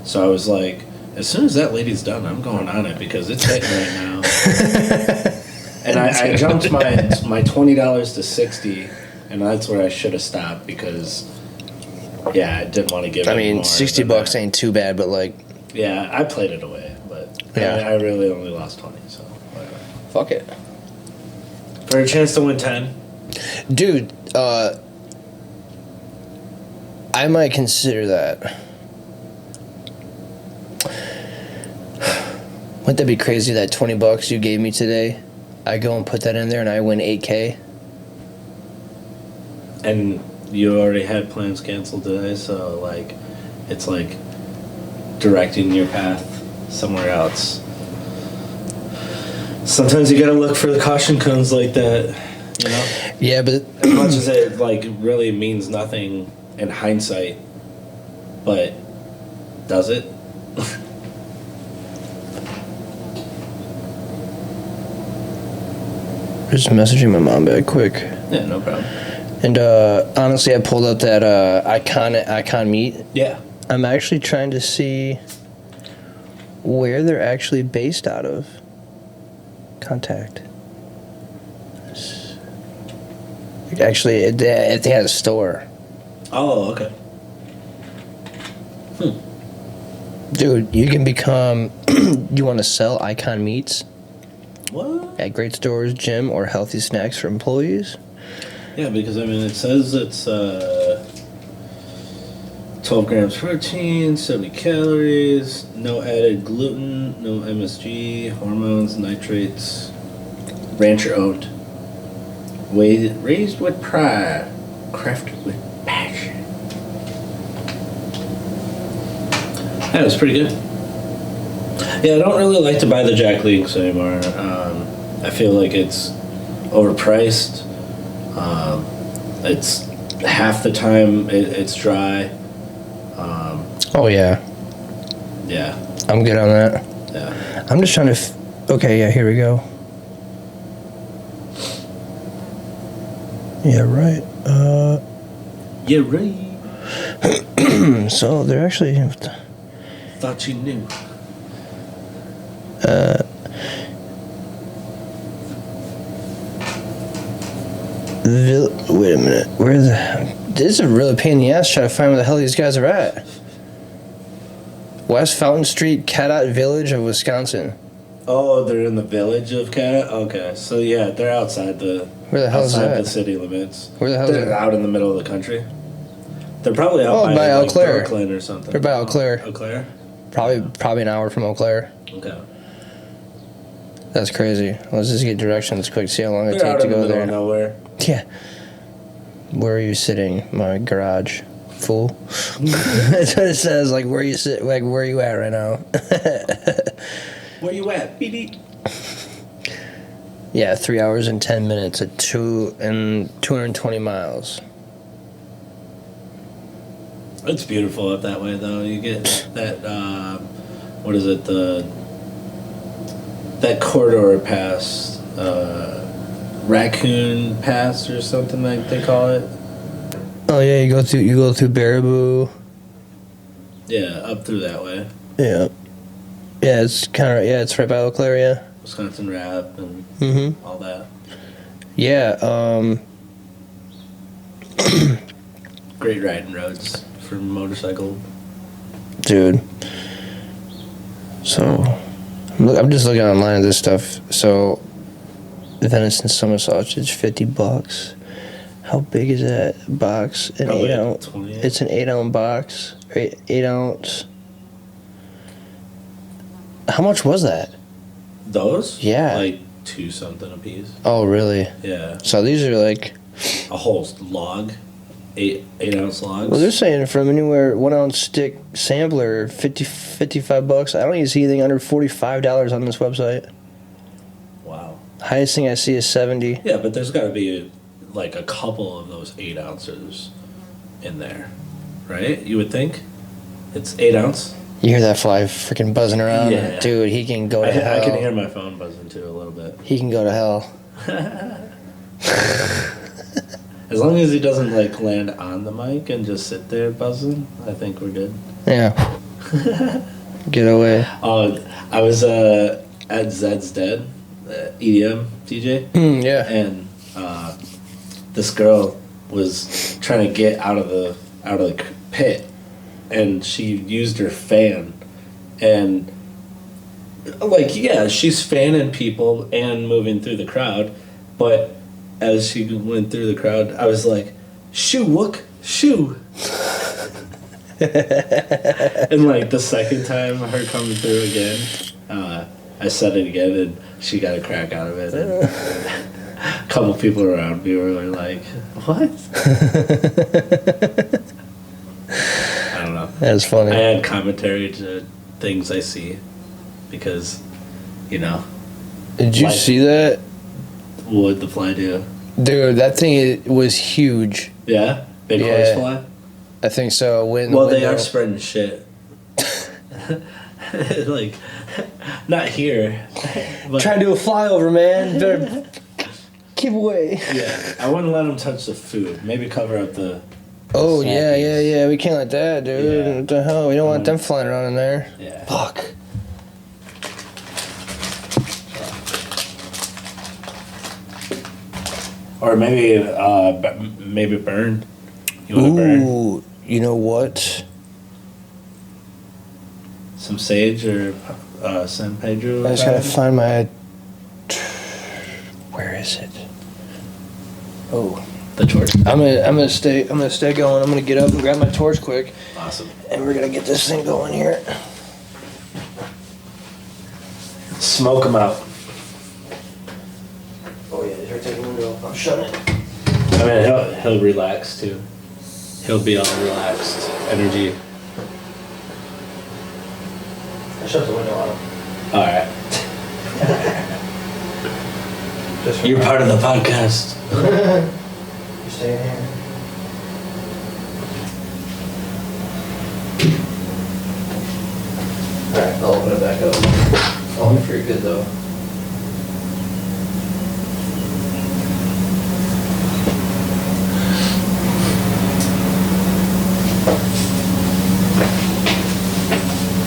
Speaker 2: So I was like, as soon as that lady's done, I'm going on it because it's hitting right now. And I jumped my $20 to $60, and that's where I should have stopped because, yeah, I didn't want to give.
Speaker 1: I mean, $60 ain't too bad, but like.
Speaker 2: Yeah, I played it away, but
Speaker 1: yeah.
Speaker 2: I really only lost 20, so whatever.
Speaker 1: Fuck it.
Speaker 2: For a chance to win 10.
Speaker 1: Dude, I might consider that. Wouldn't that be crazy? That $20 you gave me today, I go and put that in there and I win $8K.
Speaker 2: And you already had plans canceled today, so like, it's like directing your path somewhere else. Sometimes you gotta look for the caution cones like that, you know.
Speaker 1: Yeah, but
Speaker 2: as much as it like really means nothing in hindsight, but does it?
Speaker 1: Just messaging my mom back quick.
Speaker 2: Yeah, no problem.
Speaker 1: And honestly, I pulled up that Icon Meat.
Speaker 2: Yeah.
Speaker 1: I'm actually trying to see where they're actually based out of. Contact. Actually, they had a store.
Speaker 2: Oh, okay.
Speaker 1: Dude, you can become... you want to sell Icon Meats?
Speaker 2: What?
Speaker 1: At great stores, gym, or healthy snacks for employees?
Speaker 2: Yeah, because, I mean, it says it's 12 grams protein, 70 calories, no added gluten, no MSG, hormones, nitrates, rancher owned. Raised with pride, crafted with passion. That was pretty good. Yeah, I don't really like to buy the Jack Links anymore. I feel like it's overpriced. It's half the time it's dry.
Speaker 1: Oh, yeah.
Speaker 2: Yeah.
Speaker 1: I'm good on that.
Speaker 2: Yeah.
Speaker 1: I'm just trying to... okay, yeah, here we go. Yeah, right.
Speaker 2: Yeah, right.
Speaker 1: So they're actually...
Speaker 2: Thought you knew.
Speaker 1: Wait a minute. Where the... this is a really pain in the ass trying to find where the hell these guys are at. West Fountain Street, Cadott Village of Wisconsin.
Speaker 2: Oh, they're in the village of Canada? Okay, so yeah, they're outside the...
Speaker 1: where the hell is that?
Speaker 2: Outside the city limits.
Speaker 1: Where the hell is
Speaker 2: They're
Speaker 1: that?
Speaker 2: out in the middle of the country. They're probably out
Speaker 1: by Eau
Speaker 2: like,
Speaker 1: Claire.
Speaker 2: Brooklyn or something.
Speaker 1: They're by Eau Claire.
Speaker 2: Eau Claire?
Speaker 1: Probably an hour from Eau Claire.
Speaker 2: Okay.
Speaker 1: That's crazy. Let's just get directions quick, see how long it
Speaker 2: They're
Speaker 1: takes
Speaker 2: out
Speaker 1: to
Speaker 2: in
Speaker 1: go
Speaker 2: the middle
Speaker 1: there.
Speaker 2: of nowhere.
Speaker 1: Yeah. Where are you sitting? My garage. Fool. That's what it says. Like, where you sit? Like, where are you at right now?
Speaker 2: Where you at, BD?
Speaker 1: Yeah, 3 hours and 10 minutes at 220 miles.
Speaker 2: It's beautiful up that way, though. You get that, what is it, that corridor past, Raccoon Pass or something like they call it.
Speaker 1: Oh yeah, you go through Baraboo.
Speaker 2: Yeah, up through that way.
Speaker 1: Yeah. Yeah, it's kind of it's right by Eau Claire, yeah.
Speaker 2: Wisconsin Rap and all that.
Speaker 1: Yeah.
Speaker 2: Great riding roads for motorcycle.
Speaker 1: Dude. So, I'm just looking online at this stuff. So, venison summer sausage, $50. How big is that box? An
Speaker 2: Probably
Speaker 1: 8 ounce.
Speaker 2: 20.
Speaker 1: It's an 8 ounce box. 8 ounce. How much was that?
Speaker 2: Those?
Speaker 1: Yeah.
Speaker 2: Like 2 something a piece.
Speaker 1: Oh, really?
Speaker 2: Yeah.
Speaker 1: So these are like
Speaker 2: A whole log. 8 ounce logs.
Speaker 1: Well, they're saying from anywhere 1 ounce stick sampler, $55. I don't even see anything under $45 on this website.
Speaker 2: Wow.
Speaker 1: Highest thing I see is 70.
Speaker 2: Yeah, but there's got to be like a couple of those 8 ounces in there, right? You would think it's 8 ounce.
Speaker 1: You hear that fly freaking buzzing around?
Speaker 2: Yeah.
Speaker 1: Dude, he can go to hell.
Speaker 2: I can hear my phone buzzing too a little bit.
Speaker 1: He can go to hell.
Speaker 2: As long as he doesn't like land on the mic and just sit there buzzing, I think we're good.
Speaker 1: Yeah. Get away.
Speaker 2: I was at Zed's Dead, the EDM DJ.
Speaker 1: Yeah.
Speaker 2: And this girl was trying to get out of the pit, and she used her fan, and like, yeah, she's fanning people and moving through the crowd, but as she went through the crowd, I was like, "Shoo, wook, shoo." And like the second time her coming through again, I said it again, and she got a crack out of it. And a couple people around me were like, "What?" I don't know.
Speaker 1: That's funny.
Speaker 2: I add commentary to things I see because, you know.
Speaker 1: Did you see that?
Speaker 2: What the fly do?
Speaker 1: Dude, that thing was huge.
Speaker 2: Yeah? Big horsefly?
Speaker 1: I think so.
Speaker 2: Well, they are spreading shit. Like, not here. But
Speaker 1: trying to do a flyover, man. Better keep away.
Speaker 2: Yeah, I wouldn't let them touch the food. Maybe cover up the.
Speaker 1: Oh, yeah. We can't let that, dude.
Speaker 2: Yeah.
Speaker 1: What the hell? We don't want them flying around in there.
Speaker 2: Yeah.
Speaker 1: Fuck.
Speaker 2: Or maybe burn. You want to burn?
Speaker 1: Ooh, you know what?
Speaker 2: Some sage or San Pedro?
Speaker 1: I just gotta find my... Where is it? Oh.
Speaker 2: The torch.
Speaker 1: I'm gonna stay going. I'm gonna get up and grab my torch quick.
Speaker 2: Awesome.
Speaker 1: And we're gonna get this thing going here.
Speaker 2: Smoke them out.
Speaker 1: Oh yeah, he's right there in the window. I'm shutting it.
Speaker 2: I mean, he'll relax too. He'll be all relaxed energy.
Speaker 1: I shut the window on him.
Speaker 2: All right. You're part of the podcast.
Speaker 1: You stay in here. Alright, I'll open it back up. Only for your good though.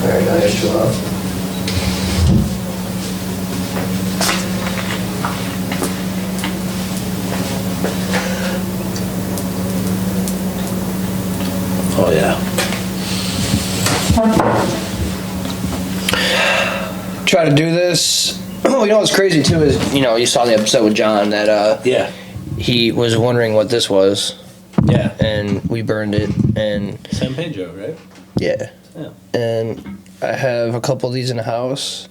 Speaker 1: Alright, now I shut off.
Speaker 2: Oh yeah.
Speaker 1: Try to do this. Oh, you know what's crazy too is, you know, you saw the episode with John that
Speaker 2: Yeah.
Speaker 1: he was wondering what this was.
Speaker 2: Yeah.
Speaker 1: And we burned it, and
Speaker 2: San Pedro, right?
Speaker 1: yeah.
Speaker 2: Yeah.
Speaker 1: And I have a couple of these in the house.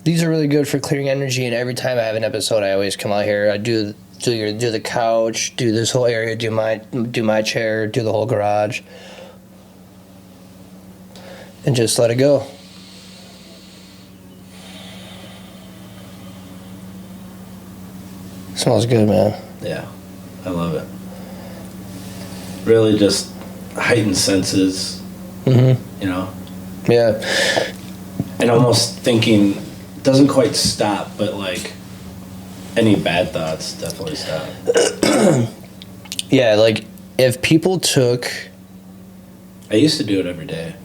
Speaker 1: These are really good for clearing energy, and every time I have an episode, I always come out here. I do the couch, do this whole area, do my chair, do the whole garage, and just let it go. Smells good, man.
Speaker 2: Yeah. I love it. Really just heightened senses,
Speaker 1: Mm-hmm.
Speaker 2: you know?
Speaker 1: Yeah.
Speaker 2: And almost thinking doesn't quite stop, but like any bad thoughts definitely stop.
Speaker 1: Yeah, like if people took...
Speaker 2: I used to do it every day.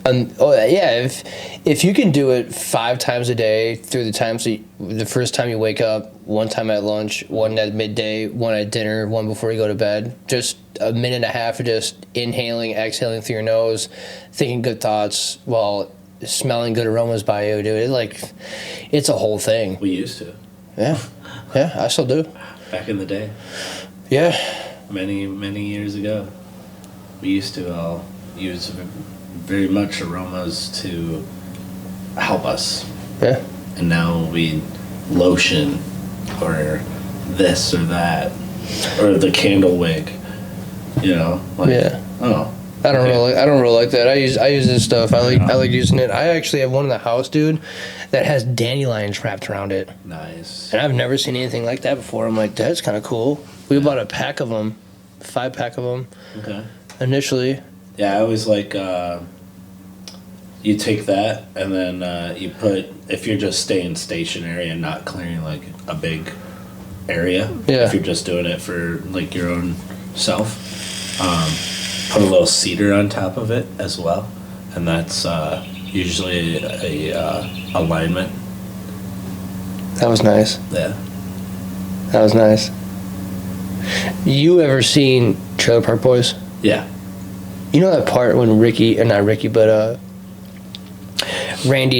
Speaker 1: If you can do it 5 times a day through the times the first time you wake up, 1 time at lunch, 1 at midday, 1 at dinner, 1 before you go to bed, just a minute and a half of just inhaling, exhaling through your nose, thinking good thoughts while smelling good aromas by you, dude. It's a whole thing.
Speaker 2: We used to.
Speaker 1: Yeah. Yeah, I still do.
Speaker 2: Back in the day.
Speaker 1: Yeah.
Speaker 2: Many, many years ago. We used to all use very much aromas to help us.
Speaker 1: Yeah.
Speaker 2: And now we lotion or this or that or the candle wick. You know? Like,
Speaker 1: yeah.
Speaker 2: Oh.
Speaker 1: I don't really like that. I use this stuff. I like using it. I actually have one in the house, dude, that has dandelions wrapped around it.
Speaker 2: Nice.
Speaker 1: And I've never seen anything like that before. I'm like, that's kind of cool. We bought a pack of them, 5-pack of them.
Speaker 2: Okay.
Speaker 1: Initially.
Speaker 2: Yeah, I always like you take that and then you put, if you're just staying stationary and not clearing like a big area.
Speaker 1: Yeah.
Speaker 2: If you're just doing it for like your own self. Put a little cedar on top of it as well, and that's usually a alignment.
Speaker 1: That was nice.
Speaker 2: Yeah.
Speaker 1: That was nice. You ever seen Trailer Park Boys?
Speaker 2: Yeah.
Speaker 1: You know that part when Randy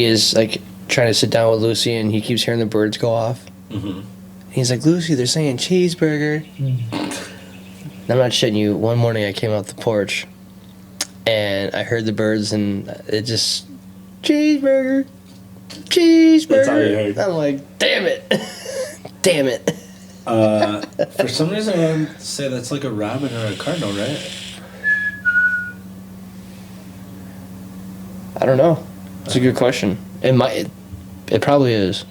Speaker 1: is like trying to sit down with Lucy and he keeps hearing the birds go off?
Speaker 2: Mm-hmm.
Speaker 1: He's like, Lucy, they're saying cheeseburger. I'm not shitting you. One morning I came out the porch and I heard the birds and it just, cheeseburger.
Speaker 2: That's all you heard.
Speaker 1: I'm like, damn it. Damn it.
Speaker 2: For some reason I would say that's like a robin or a cardinal, right?
Speaker 1: I don't know. It's a good question. It probably is.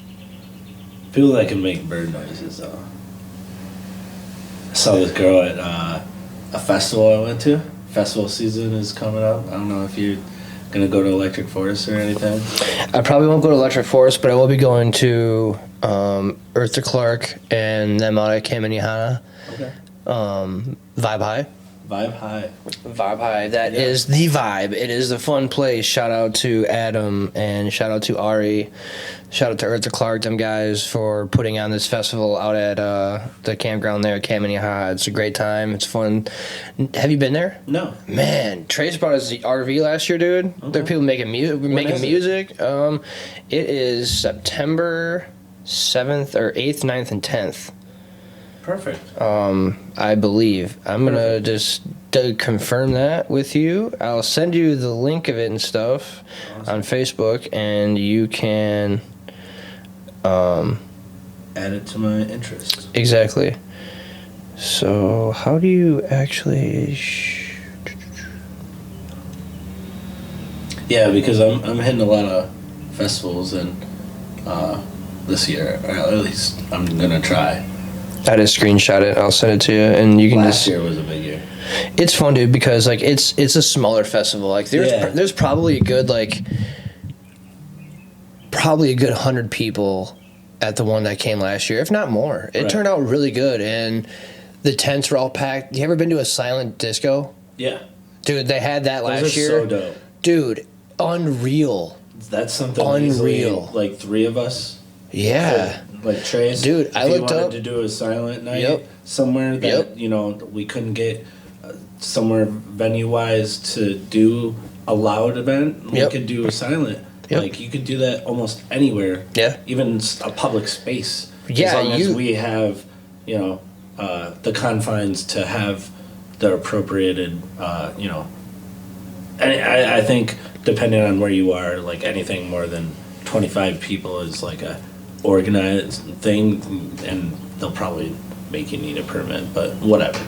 Speaker 2: People that can make bird noises though. I saw this girl at a festival I went to. Festival season is coming up. I don't know if you're gonna go to Electric Forest or anything.
Speaker 1: I probably won't go to Electric Forest, but I will be going to Eartha Clark and them out at Kaminihana.
Speaker 2: Okay.
Speaker 1: Vibe High.
Speaker 2: Vibe High.
Speaker 1: Vibe High. That is the vibe. It is a fun place. Shout out to Adam and shout out to Ari. Shout out to Eartha Clark, them guys, for putting on this festival out at the campground there at Kaminihana. It's a great time. It's fun. Have you been there?
Speaker 2: No.
Speaker 1: Man, Trace brought us the RV last year, dude.
Speaker 2: Okay.
Speaker 1: There are people making music. It is September 7th or 8th, 9th, and 10th.
Speaker 2: Perfect.
Speaker 1: I believe. I'm going to just confirm that with you. I'll send you the link of it and stuff on Facebook, and you can...
Speaker 2: add it to my interest.
Speaker 1: Exactly. So, how do you actually...
Speaker 2: Yeah, because I'm hitting a lot of festivals and this year, or at least I'm going to try.
Speaker 1: I just screenshot it. I'll send it to you, and you can
Speaker 2: Last year was a big year.
Speaker 1: It's fun, dude, because like it's a smaller festival. Like there's probably a good 100 people at the one that came last year, if not more. It turned out really good, and the tents were all packed. You ever been to a silent disco?
Speaker 2: Yeah.
Speaker 1: Dude, they had that last year.
Speaker 2: So dope.
Speaker 1: Dude, unreal.
Speaker 2: That's something
Speaker 1: unreal.
Speaker 2: Easily, like 3 of us.
Speaker 1: Yeah.
Speaker 2: Like Trace,
Speaker 1: dude, I looked up
Speaker 2: to do a silent night somewhere that we couldn't get somewhere venue wise to do a loud event. We could do a silent. Like you could do that almost anywhere. Yeah, even a public space. Yeah, as long as we have the confines to have the appropriated And I think depending on where you are, like anything more than 25 people is like a organized thing, and they'll probably make you need a permit, but whatever.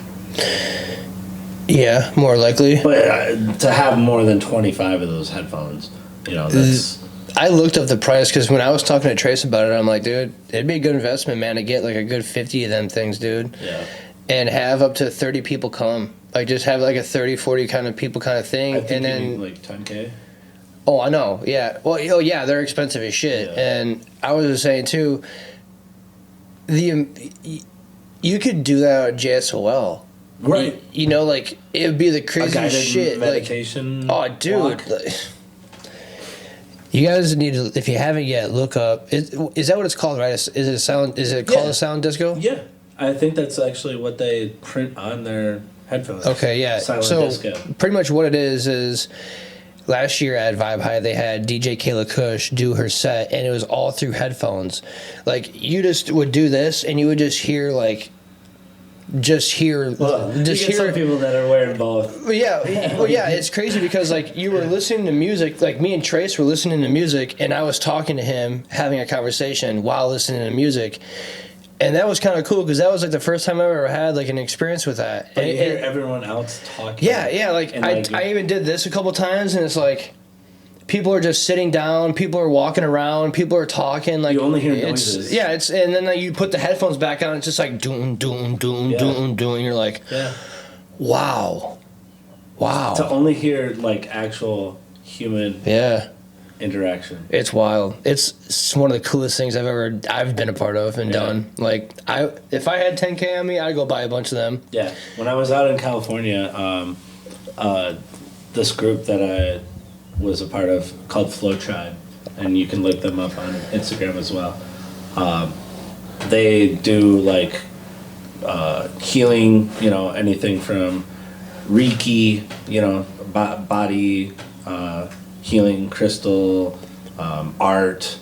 Speaker 1: Yeah, more likely.
Speaker 2: But to have more than 25 of those headphones, that's...
Speaker 1: I looked up the price because when I was talking to Trace about it, I'm like, dude, it'd be a good investment, man, to get like a good 50 of them things, dude.
Speaker 2: Yeah.
Speaker 1: And have up to 30 people come. Like just have like a 30, 40 kind of people kind of thing.
Speaker 2: I think
Speaker 1: and then
Speaker 2: you need like 10K.
Speaker 1: Oh, I know. Yeah. Well, yeah, they're expensive as shit. Yeah. And I was just saying too, you could do that at JSOL.
Speaker 2: Right.
Speaker 1: Like it would be the craziest shit.
Speaker 2: Meditation.
Speaker 1: Like, oh, dude. You guys need to, if you haven't yet, look up. Is that what it's called, right? Is it a sound? Is it called a sound disco?
Speaker 2: Yeah. I think that's actually what they print on their headphones.
Speaker 1: Okay, yeah.
Speaker 2: Silent
Speaker 1: so
Speaker 2: disco.
Speaker 1: Pretty much what it is last year at Vibe High, they had DJ Kayla Kush do her set, and it was all through headphones. Like, you just would do this, and you would just hear, like,
Speaker 3: some people that are wearing both.
Speaker 1: Yeah, it's crazy because, like, you were listening to music, like, me and Trace were listening to music, and I was talking to him, having a conversation while listening to music. And that was kind of cool because that was like the first time I ever had like an experience with that.
Speaker 3: But you hear everyone else talking.
Speaker 1: Yeah. Like I even did this a couple times, and it's like people are just sitting down, people are walking around, people are talking. Like
Speaker 3: you only hear noises.
Speaker 1: And then you put the headphones back on, it's just like doom. You're like, wow.
Speaker 3: To only hear like actual human. Interaction.
Speaker 1: It's wild. It's one of the coolest things I've been a part of and done. Like if I had 10K on me, I'd go buy a bunch of them.
Speaker 3: Yeah. When I was out in California, this group that I was a part of called Flow Tribe, and you can look them up on Instagram as well. They do like healing, anything from Reiki, body healing, crystal, art,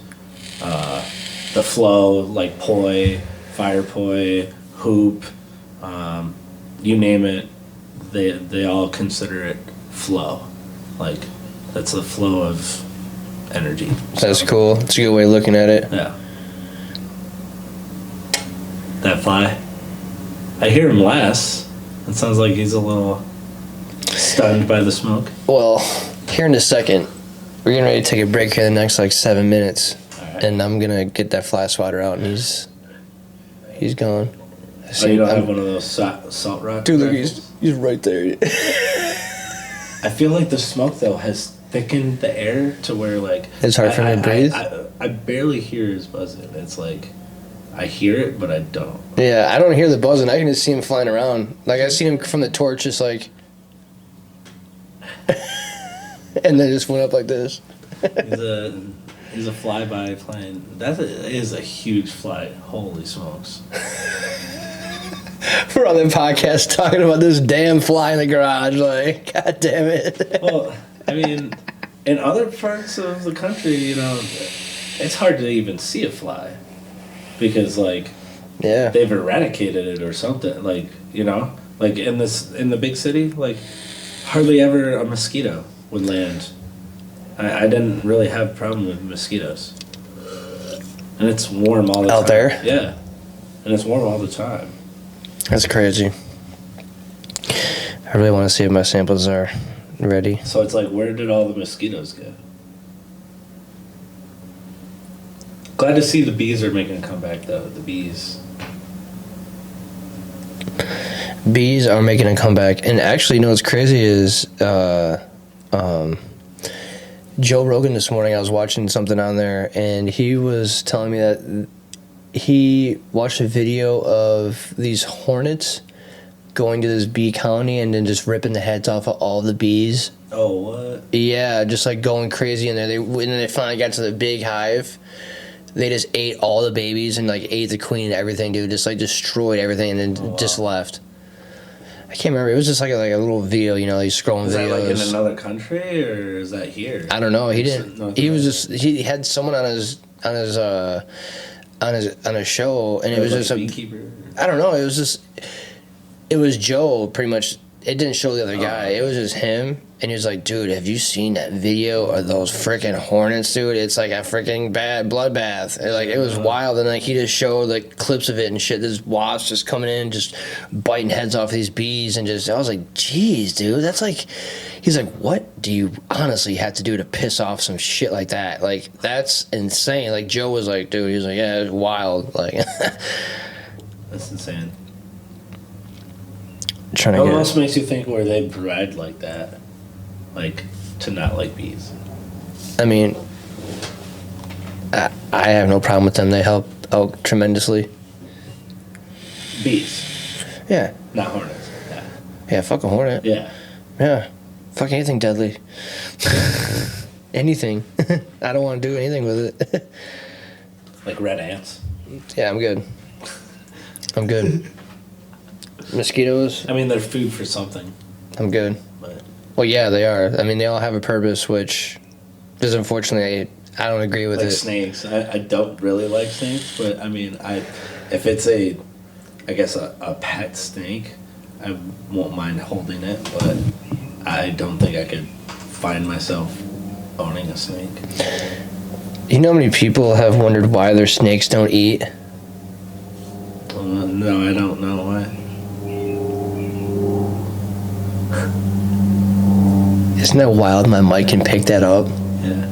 Speaker 3: the flow, like poi, fire poi, hoop, you name it, they all consider it flow. Like, that's the flow of energy.
Speaker 1: That's cool. It's a good way of looking at it.
Speaker 3: Yeah. That fly, I hear him less. It sounds like he's a little stunned by the smoke.
Speaker 1: Well, here in a second, we're getting ready to take a break here in the next like 7 minutes, and I'm gonna get that fly swatter out, and he's gone.
Speaker 3: You don't have one of those salt rock?
Speaker 1: Dude, look, he's right there.
Speaker 3: I feel like the smoke though has thickened the air to where like
Speaker 1: it's hard for him to breathe.
Speaker 3: I barely hear his buzzing. It's like I hear it, but I don't.
Speaker 1: Yeah, I don't hear the buzzing. I can just see him flying around. Like I see him from the torch, just like. And then just went up like this.
Speaker 3: He's a flyby plane. That is a huge fly. Holy smokes.
Speaker 1: We're on the podcast talking about this damn fly in the garage. Like, god damn it.
Speaker 3: Well, I mean, in other parts of the country, it's hard to even see a fly. Because, like, they've eradicated it or something. Like, like in the big city, like, hardly ever a mosquito would land. I didn't really have a problem with mosquitoes. And it's warm all the time.
Speaker 1: Out there?
Speaker 3: Yeah. And it's warm all the time.
Speaker 1: That's crazy. I really want to see if my samples are ready.
Speaker 3: So it's like, where did all the mosquitoes go? Glad to see the bees are making a comeback, though. The bees.
Speaker 1: Bees are making a comeback. And actually, what's crazy is Joe Rogan this morning, I was watching something on there, and he was telling me that he watched a video of these hornets going to this bee colony and then just ripping the heads off of all the bees.
Speaker 3: Oh, what?
Speaker 1: Yeah, just like going crazy in there. When they finally got to the big hive, they just ate all the babies and like ate the queen and everything, dude. Just like destroyed everything and then just left. I can't remember. It was just like a little video, these scrolling videos.
Speaker 3: Is that like in another country or is that here?
Speaker 1: I don't know. He didn't. He was just. He had someone on his show, and it was just
Speaker 3: a beekeeper.
Speaker 1: I don't know. It was just. It was Joe, pretty much. It didn't show the other guy. It was just him, and he was like, "Dude, have you seen that video of those freaking hornets, dude? It's like a freaking bad bloodbath. It was wild." And like he just showed like clips of it and shit. This wasp just coming in, just biting heads off these bees, and I was like, "Geez, dude, that's like." He's like, "What do you honestly have to do to piss off some shit like that? Like that's insane." Like Joe was like, "Dude," he was like, "Yeah, it's wild." Like
Speaker 3: that's insane.
Speaker 1: Trying to
Speaker 3: what else makes you think where they bred like that, like to not like bees?
Speaker 1: I mean, I have no problem with them. They help out tremendously.
Speaker 3: Bees.
Speaker 1: Yeah.
Speaker 3: Not hornets. Yeah.
Speaker 1: Yeah. Fuck a hornet.
Speaker 3: Yeah.
Speaker 1: Yeah. Fuck anything deadly. Anything. I don't want to do anything with it.
Speaker 3: Like red ants.
Speaker 1: Yeah, I'm good. I'm good. Mosquitoes.
Speaker 3: I mean, they're food for something.
Speaker 1: I'm good.
Speaker 3: But
Speaker 1: Well, yeah, they are. I mean, they all have a purpose, which is unfortunately I don't agree with it.
Speaker 3: Snakes. I don't really like snakes, but I mean, if it's a pet snake, I won't mind holding it, but I don't think I could find myself owning a snake.
Speaker 1: You know how many people have wondered why their snakes don't eat?
Speaker 3: No, I don't know why.
Speaker 1: Isn't that wild? My mic can pick that up.
Speaker 3: Yeah.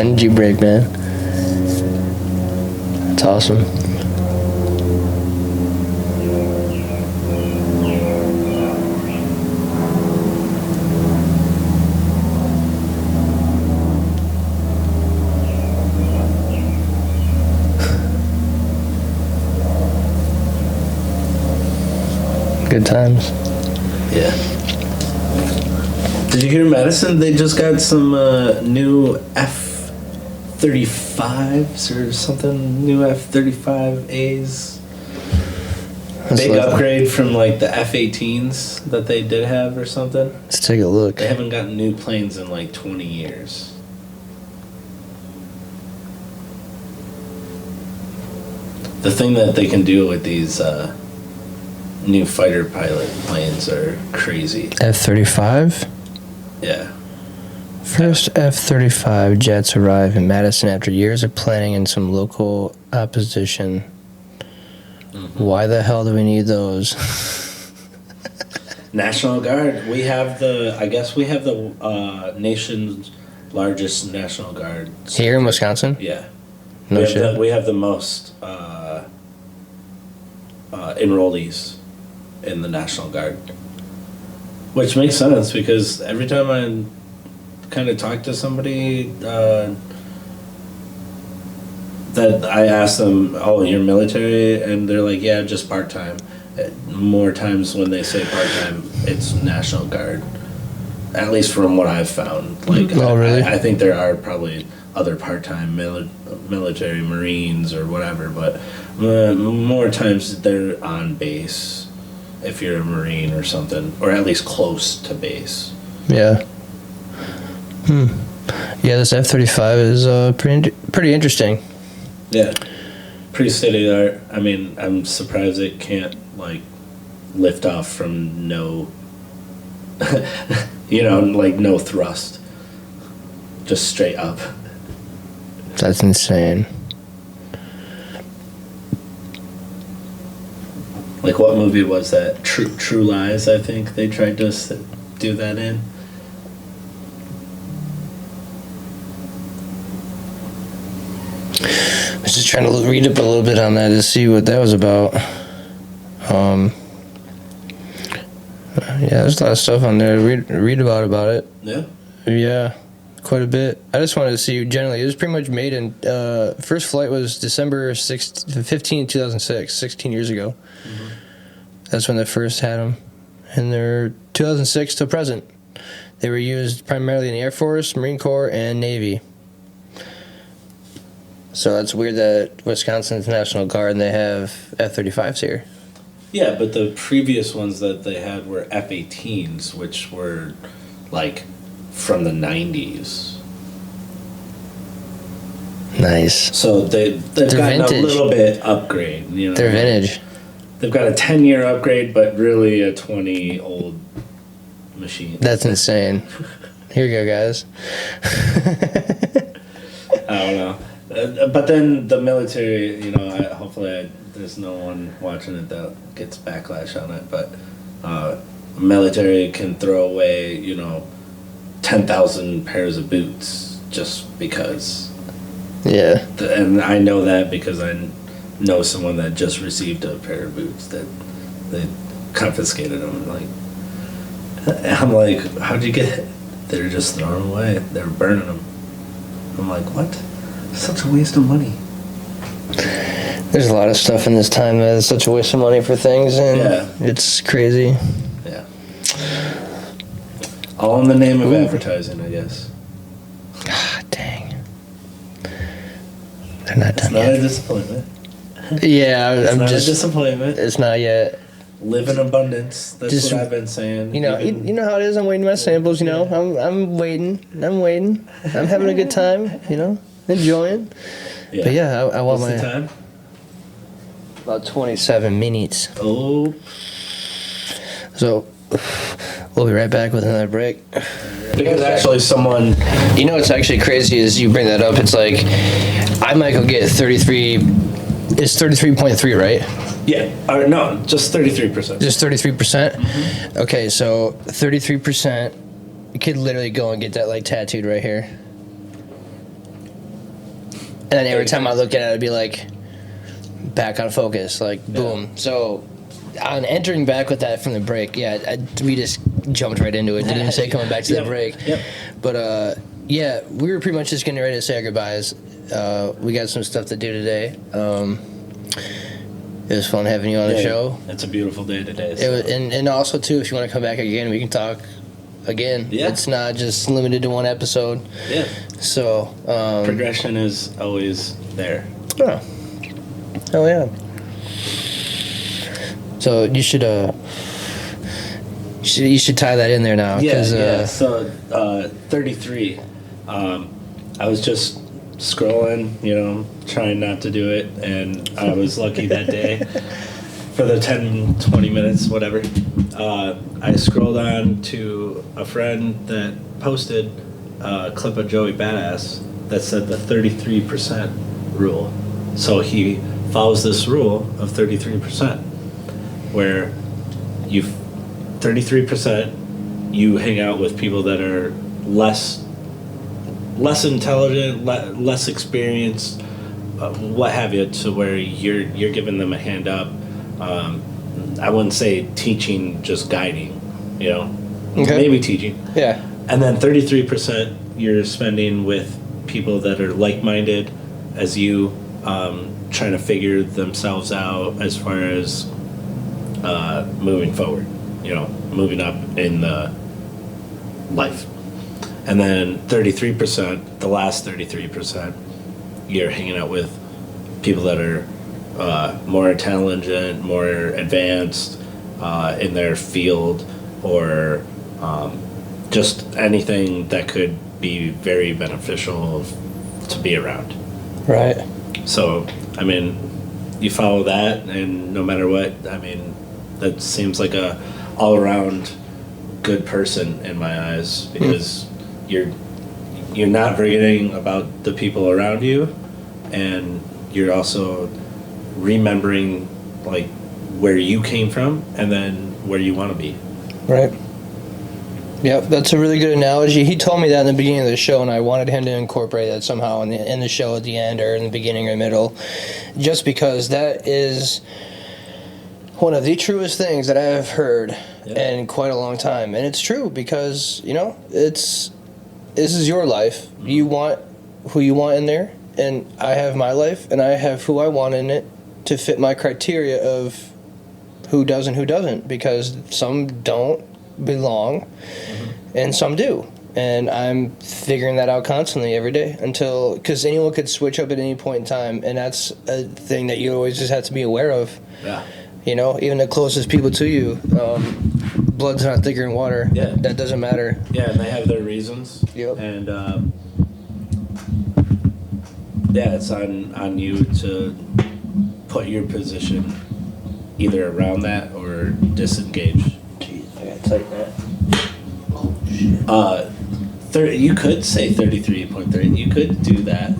Speaker 1: Energy break, man. That's awesome. Good times.
Speaker 3: Yeah. Did you hear Madison? They just got some new F-35s or something. New F-35As. Big upgrade from like the F-18s that they did have or something.
Speaker 1: Let's take a look.
Speaker 3: They haven't gotten new planes in like 20 years. The thing that they can do with these new fighter pilot planes are crazy.
Speaker 1: F-35?
Speaker 3: Yeah.
Speaker 1: First F-35 jets arrive in Madison after years of planning and some local opposition. Mm-hmm. Why the hell do we need those?
Speaker 3: National Guard. We have the nation's largest National Guard.
Speaker 1: Here in Wisconsin?
Speaker 3: Yeah.
Speaker 1: No shit.
Speaker 3: We have the most enrollees in the National Guard. Which makes sense because every time I kind of talk to somebody that I ask them, oh, you're military? And they're like, yeah, just part-time. More times when they say part-time, it's National Guard. At least from what I've found. Like,
Speaker 1: oh, really?
Speaker 3: I think there are probably other part-time military, Marines or whatever, but more times they're on base if you're a Marine or something, or at least close to base.
Speaker 1: Yeah. Yeah, this F-35 is pretty interesting.
Speaker 3: Yeah. Pretty state of the art. I mean, I'm surprised it can't, like, lift off from no, no thrust. Just straight up.
Speaker 1: That's insane.
Speaker 3: Like, what movie was that? True Lies, I think they tried to do that in.
Speaker 1: I was just trying to read up a little bit on that to see what that was about. Yeah, there's a lot of stuff on there. Read about it.
Speaker 3: Yeah.
Speaker 1: Yeah, quite a bit. I just wanted to see generally. It was pretty much made in. First flight was December 15, 2006, 16 years ago. Mm-hmm. That's when they first had them, and they're 2006 to present. They were used primarily in the Air Force, Marine Corps, and Navy. So it's weird that Wisconsin's National Guard and they have F-35s here.
Speaker 3: Yeah, but the previous ones that they had were F-18s, which were, like, from the 90s.
Speaker 1: Nice.
Speaker 3: So they've gotten vintage. A little bit upgrade. You know,
Speaker 1: they're vintage.
Speaker 3: They've got a 10-year upgrade, but really a 20-old machine.
Speaker 1: That's insane. Here you go, guys.
Speaker 3: I don't know. But then the military, hopefully there's no one watching it that gets backlash on it, but military can throw away, 10,000 pairs of boots just because.
Speaker 1: Yeah.
Speaker 3: And I know that because I know someone that just received a pair of boots that they confiscated them. I'm like, how'd you get it? They're just throwing them away. They're burning them. I'm like, what? Such a waste of money.
Speaker 1: There's a lot of stuff in this time that is such a waste of money for things, and it's crazy.
Speaker 3: Yeah. All in the name of advertising, I guess.
Speaker 1: God dang. They're not done
Speaker 3: yet.
Speaker 1: It's
Speaker 3: not a disappointment.
Speaker 1: Yeah, I'm
Speaker 3: not
Speaker 1: just
Speaker 3: a disappointment.
Speaker 1: It's not yet.
Speaker 3: Live in abundance. That's just, what I've been saying.
Speaker 1: You know, you know how it is. I'm waiting my samples. You know, I'm waiting. I'm having a good time. You know, enjoying. Yeah. But yeah, I want
Speaker 3: What's the time?
Speaker 1: About 27 minutes.
Speaker 3: Oh.
Speaker 1: So we'll be right back with another break.
Speaker 3: Because actually, someone.
Speaker 1: You know, what's actually crazy is you bring that up. It's like I might go get 33. It's 33.3, right?
Speaker 3: Yeah, or no, just 33%.
Speaker 1: Just 33%? Mm-hmm. Okay, so 33%, you could literally go and get that, like, tattooed right here. And then every time I look at it, I'd be like, back on focus, like, boom. Yeah. So, on entering back with that from the break, we just jumped right into it. Didn't even say coming back to the break.
Speaker 3: Yep.
Speaker 1: But, yeah, we were pretty much just getting ready to say our goodbyes. We got some stuff to do today. It was fun having you on the show.
Speaker 3: It's a beautiful day today. So.
Speaker 1: It was, and also, too, if you want to come back again, we can talk again. Yeah. It's not just limited to one episode.
Speaker 3: Yeah.
Speaker 1: So.
Speaker 3: Progression is always there.
Speaker 1: Oh. Hell yeah. So you should tie that in there now.
Speaker 3: Yeah. So 33. I was just scrolling, you know, trying not to do it, and I was lucky that day for the 10, 20 minutes, whatever. I scrolled on to a friend that posted a clip of Joey Badass that said the 33% rule. So he follows this rule of 33%, where 33% you hang out with people that are less intelligent, less experienced, what have you, to where you're giving them a hand up. I wouldn't say teaching, just guiding, you know. Okay. Maybe teaching.
Speaker 1: Yeah.
Speaker 3: And then 33% you're spending with people that are like-minded as you, trying to figure themselves out as far as moving forward, you know, moving up in the life. And then 33%, the last 33%, you're hanging out with people that are more intelligent, more advanced in their field, or just anything that could be very beneficial to be around.
Speaker 1: Right.
Speaker 3: So, I mean, you follow that, and no matter what, I mean, that seems like a all-around good person in my eyes, because you're not forgetting about the people around you, and you're also remembering like where you came from and then where you want to be.
Speaker 1: Right. Yep, that's a really good analogy. He told me that in the beginning of the show, and I wanted him to incorporate that somehow in the show at the end, or in the beginning or middle, just because that is one of the truest things that I have heard in quite a long time. And it's true, because, you know, this is your life. You want who you want in there, and I have my life, and I have who I want in it to fit my criteria of who does and who doesn't, because some don't belong and some do. And I'm figuring that out constantly every day, because anyone could switch up at any point in time, and that's a thing that you always just have to be aware of.
Speaker 3: Yeah.
Speaker 1: You know, even the closest people to you, blood's not thicker than water.
Speaker 3: Yeah.
Speaker 1: That doesn't matter.
Speaker 3: Yeah, and they have their reasons.
Speaker 1: Yep.
Speaker 3: And it's on you to put your position either around that or disengage.
Speaker 1: Jeez, I gotta tighten that.
Speaker 3: Oh shit. You could say 33.3. You could do that,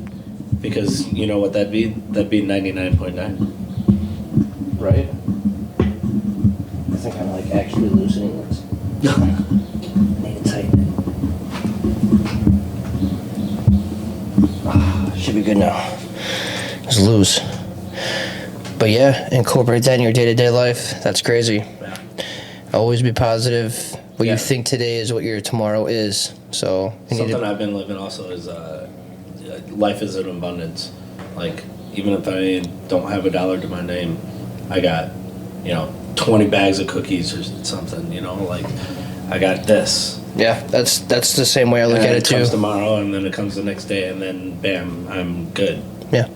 Speaker 3: because you know what that'd be? That'd be 99.9.
Speaker 1: Right? I think I'm like actually loosening this. Need to tighten it. Should be good now. It's loose. But yeah, incorporate that in your day-to-day life. That's crazy.
Speaker 3: Yeah.
Speaker 1: Always be positive. What you think today is what your tomorrow is. So
Speaker 3: something I've been living also is life is an abundance. Like, even if I don't have $1 to my name, I got, 20 bags of cookies or something, like I got this.
Speaker 1: Yeah, that's the same way I look at it too.
Speaker 3: It comes tomorrow, and then it comes the next day, and then bam, I'm good.
Speaker 1: Yeah.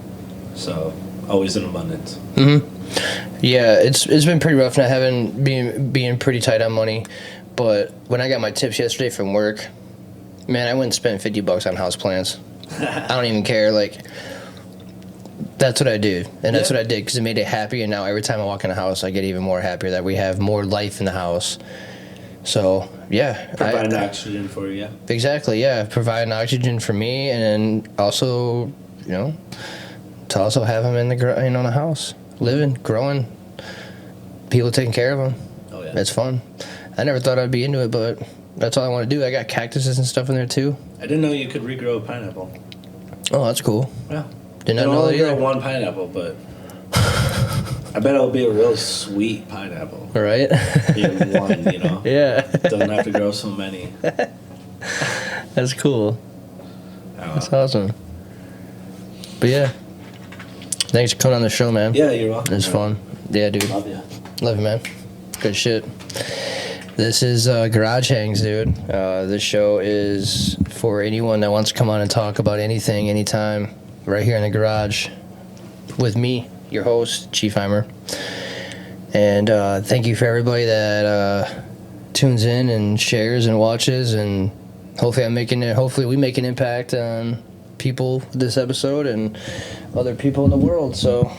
Speaker 3: So always in abundance.
Speaker 1: Mm-hmm. Yeah, it's been pretty rough not having being pretty tight on money, but when I got my tips yesterday from work, man, I wouldn't spend $50 on house plants. I don't even care. Like, that's what I do, and that's what I did because it made it happy. And now every time I walk in a house, I get even more happier that we have more life in the house. So yeah,
Speaker 3: providing oxygen for you. Yeah.
Speaker 1: Exactly. Yeah, providing oxygen for me, and then also, you know, to also have them in the house, living, growing, people taking care of them.
Speaker 3: Oh yeah,
Speaker 1: it's fun. I never thought I'd be into it, but that's all I want to do. I got cactuses and stuff in there too.
Speaker 3: I didn't know you could regrow a pineapple.
Speaker 1: Oh, that's cool.
Speaker 3: Yeah.
Speaker 1: Did not know that either.
Speaker 3: Grow one pineapple, but I bet it'll be a real sweet pineapple.
Speaker 1: Right?
Speaker 3: In one, you know?
Speaker 1: Yeah.
Speaker 3: Don't have to grow so many.
Speaker 1: That's cool. That's awesome. But yeah. Thanks for coming on the show, man.
Speaker 3: Yeah, you're welcome.
Speaker 1: It was fun. Yeah, dude.
Speaker 3: Love you.
Speaker 1: Love you, man. Good shit. This is Garage Hangs, dude. This show is for anyone that wants to come on and talk about anything, anytime, right here in the garage with me, your host, Chiefheimer. And thank you for everybody that tunes in and shares and watches, and hopefully we make an impact on people with this episode and other people in the world. So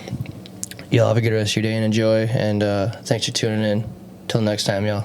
Speaker 1: y'all have a good rest of your day and enjoy, and thanks for tuning in. Till next time, y'all.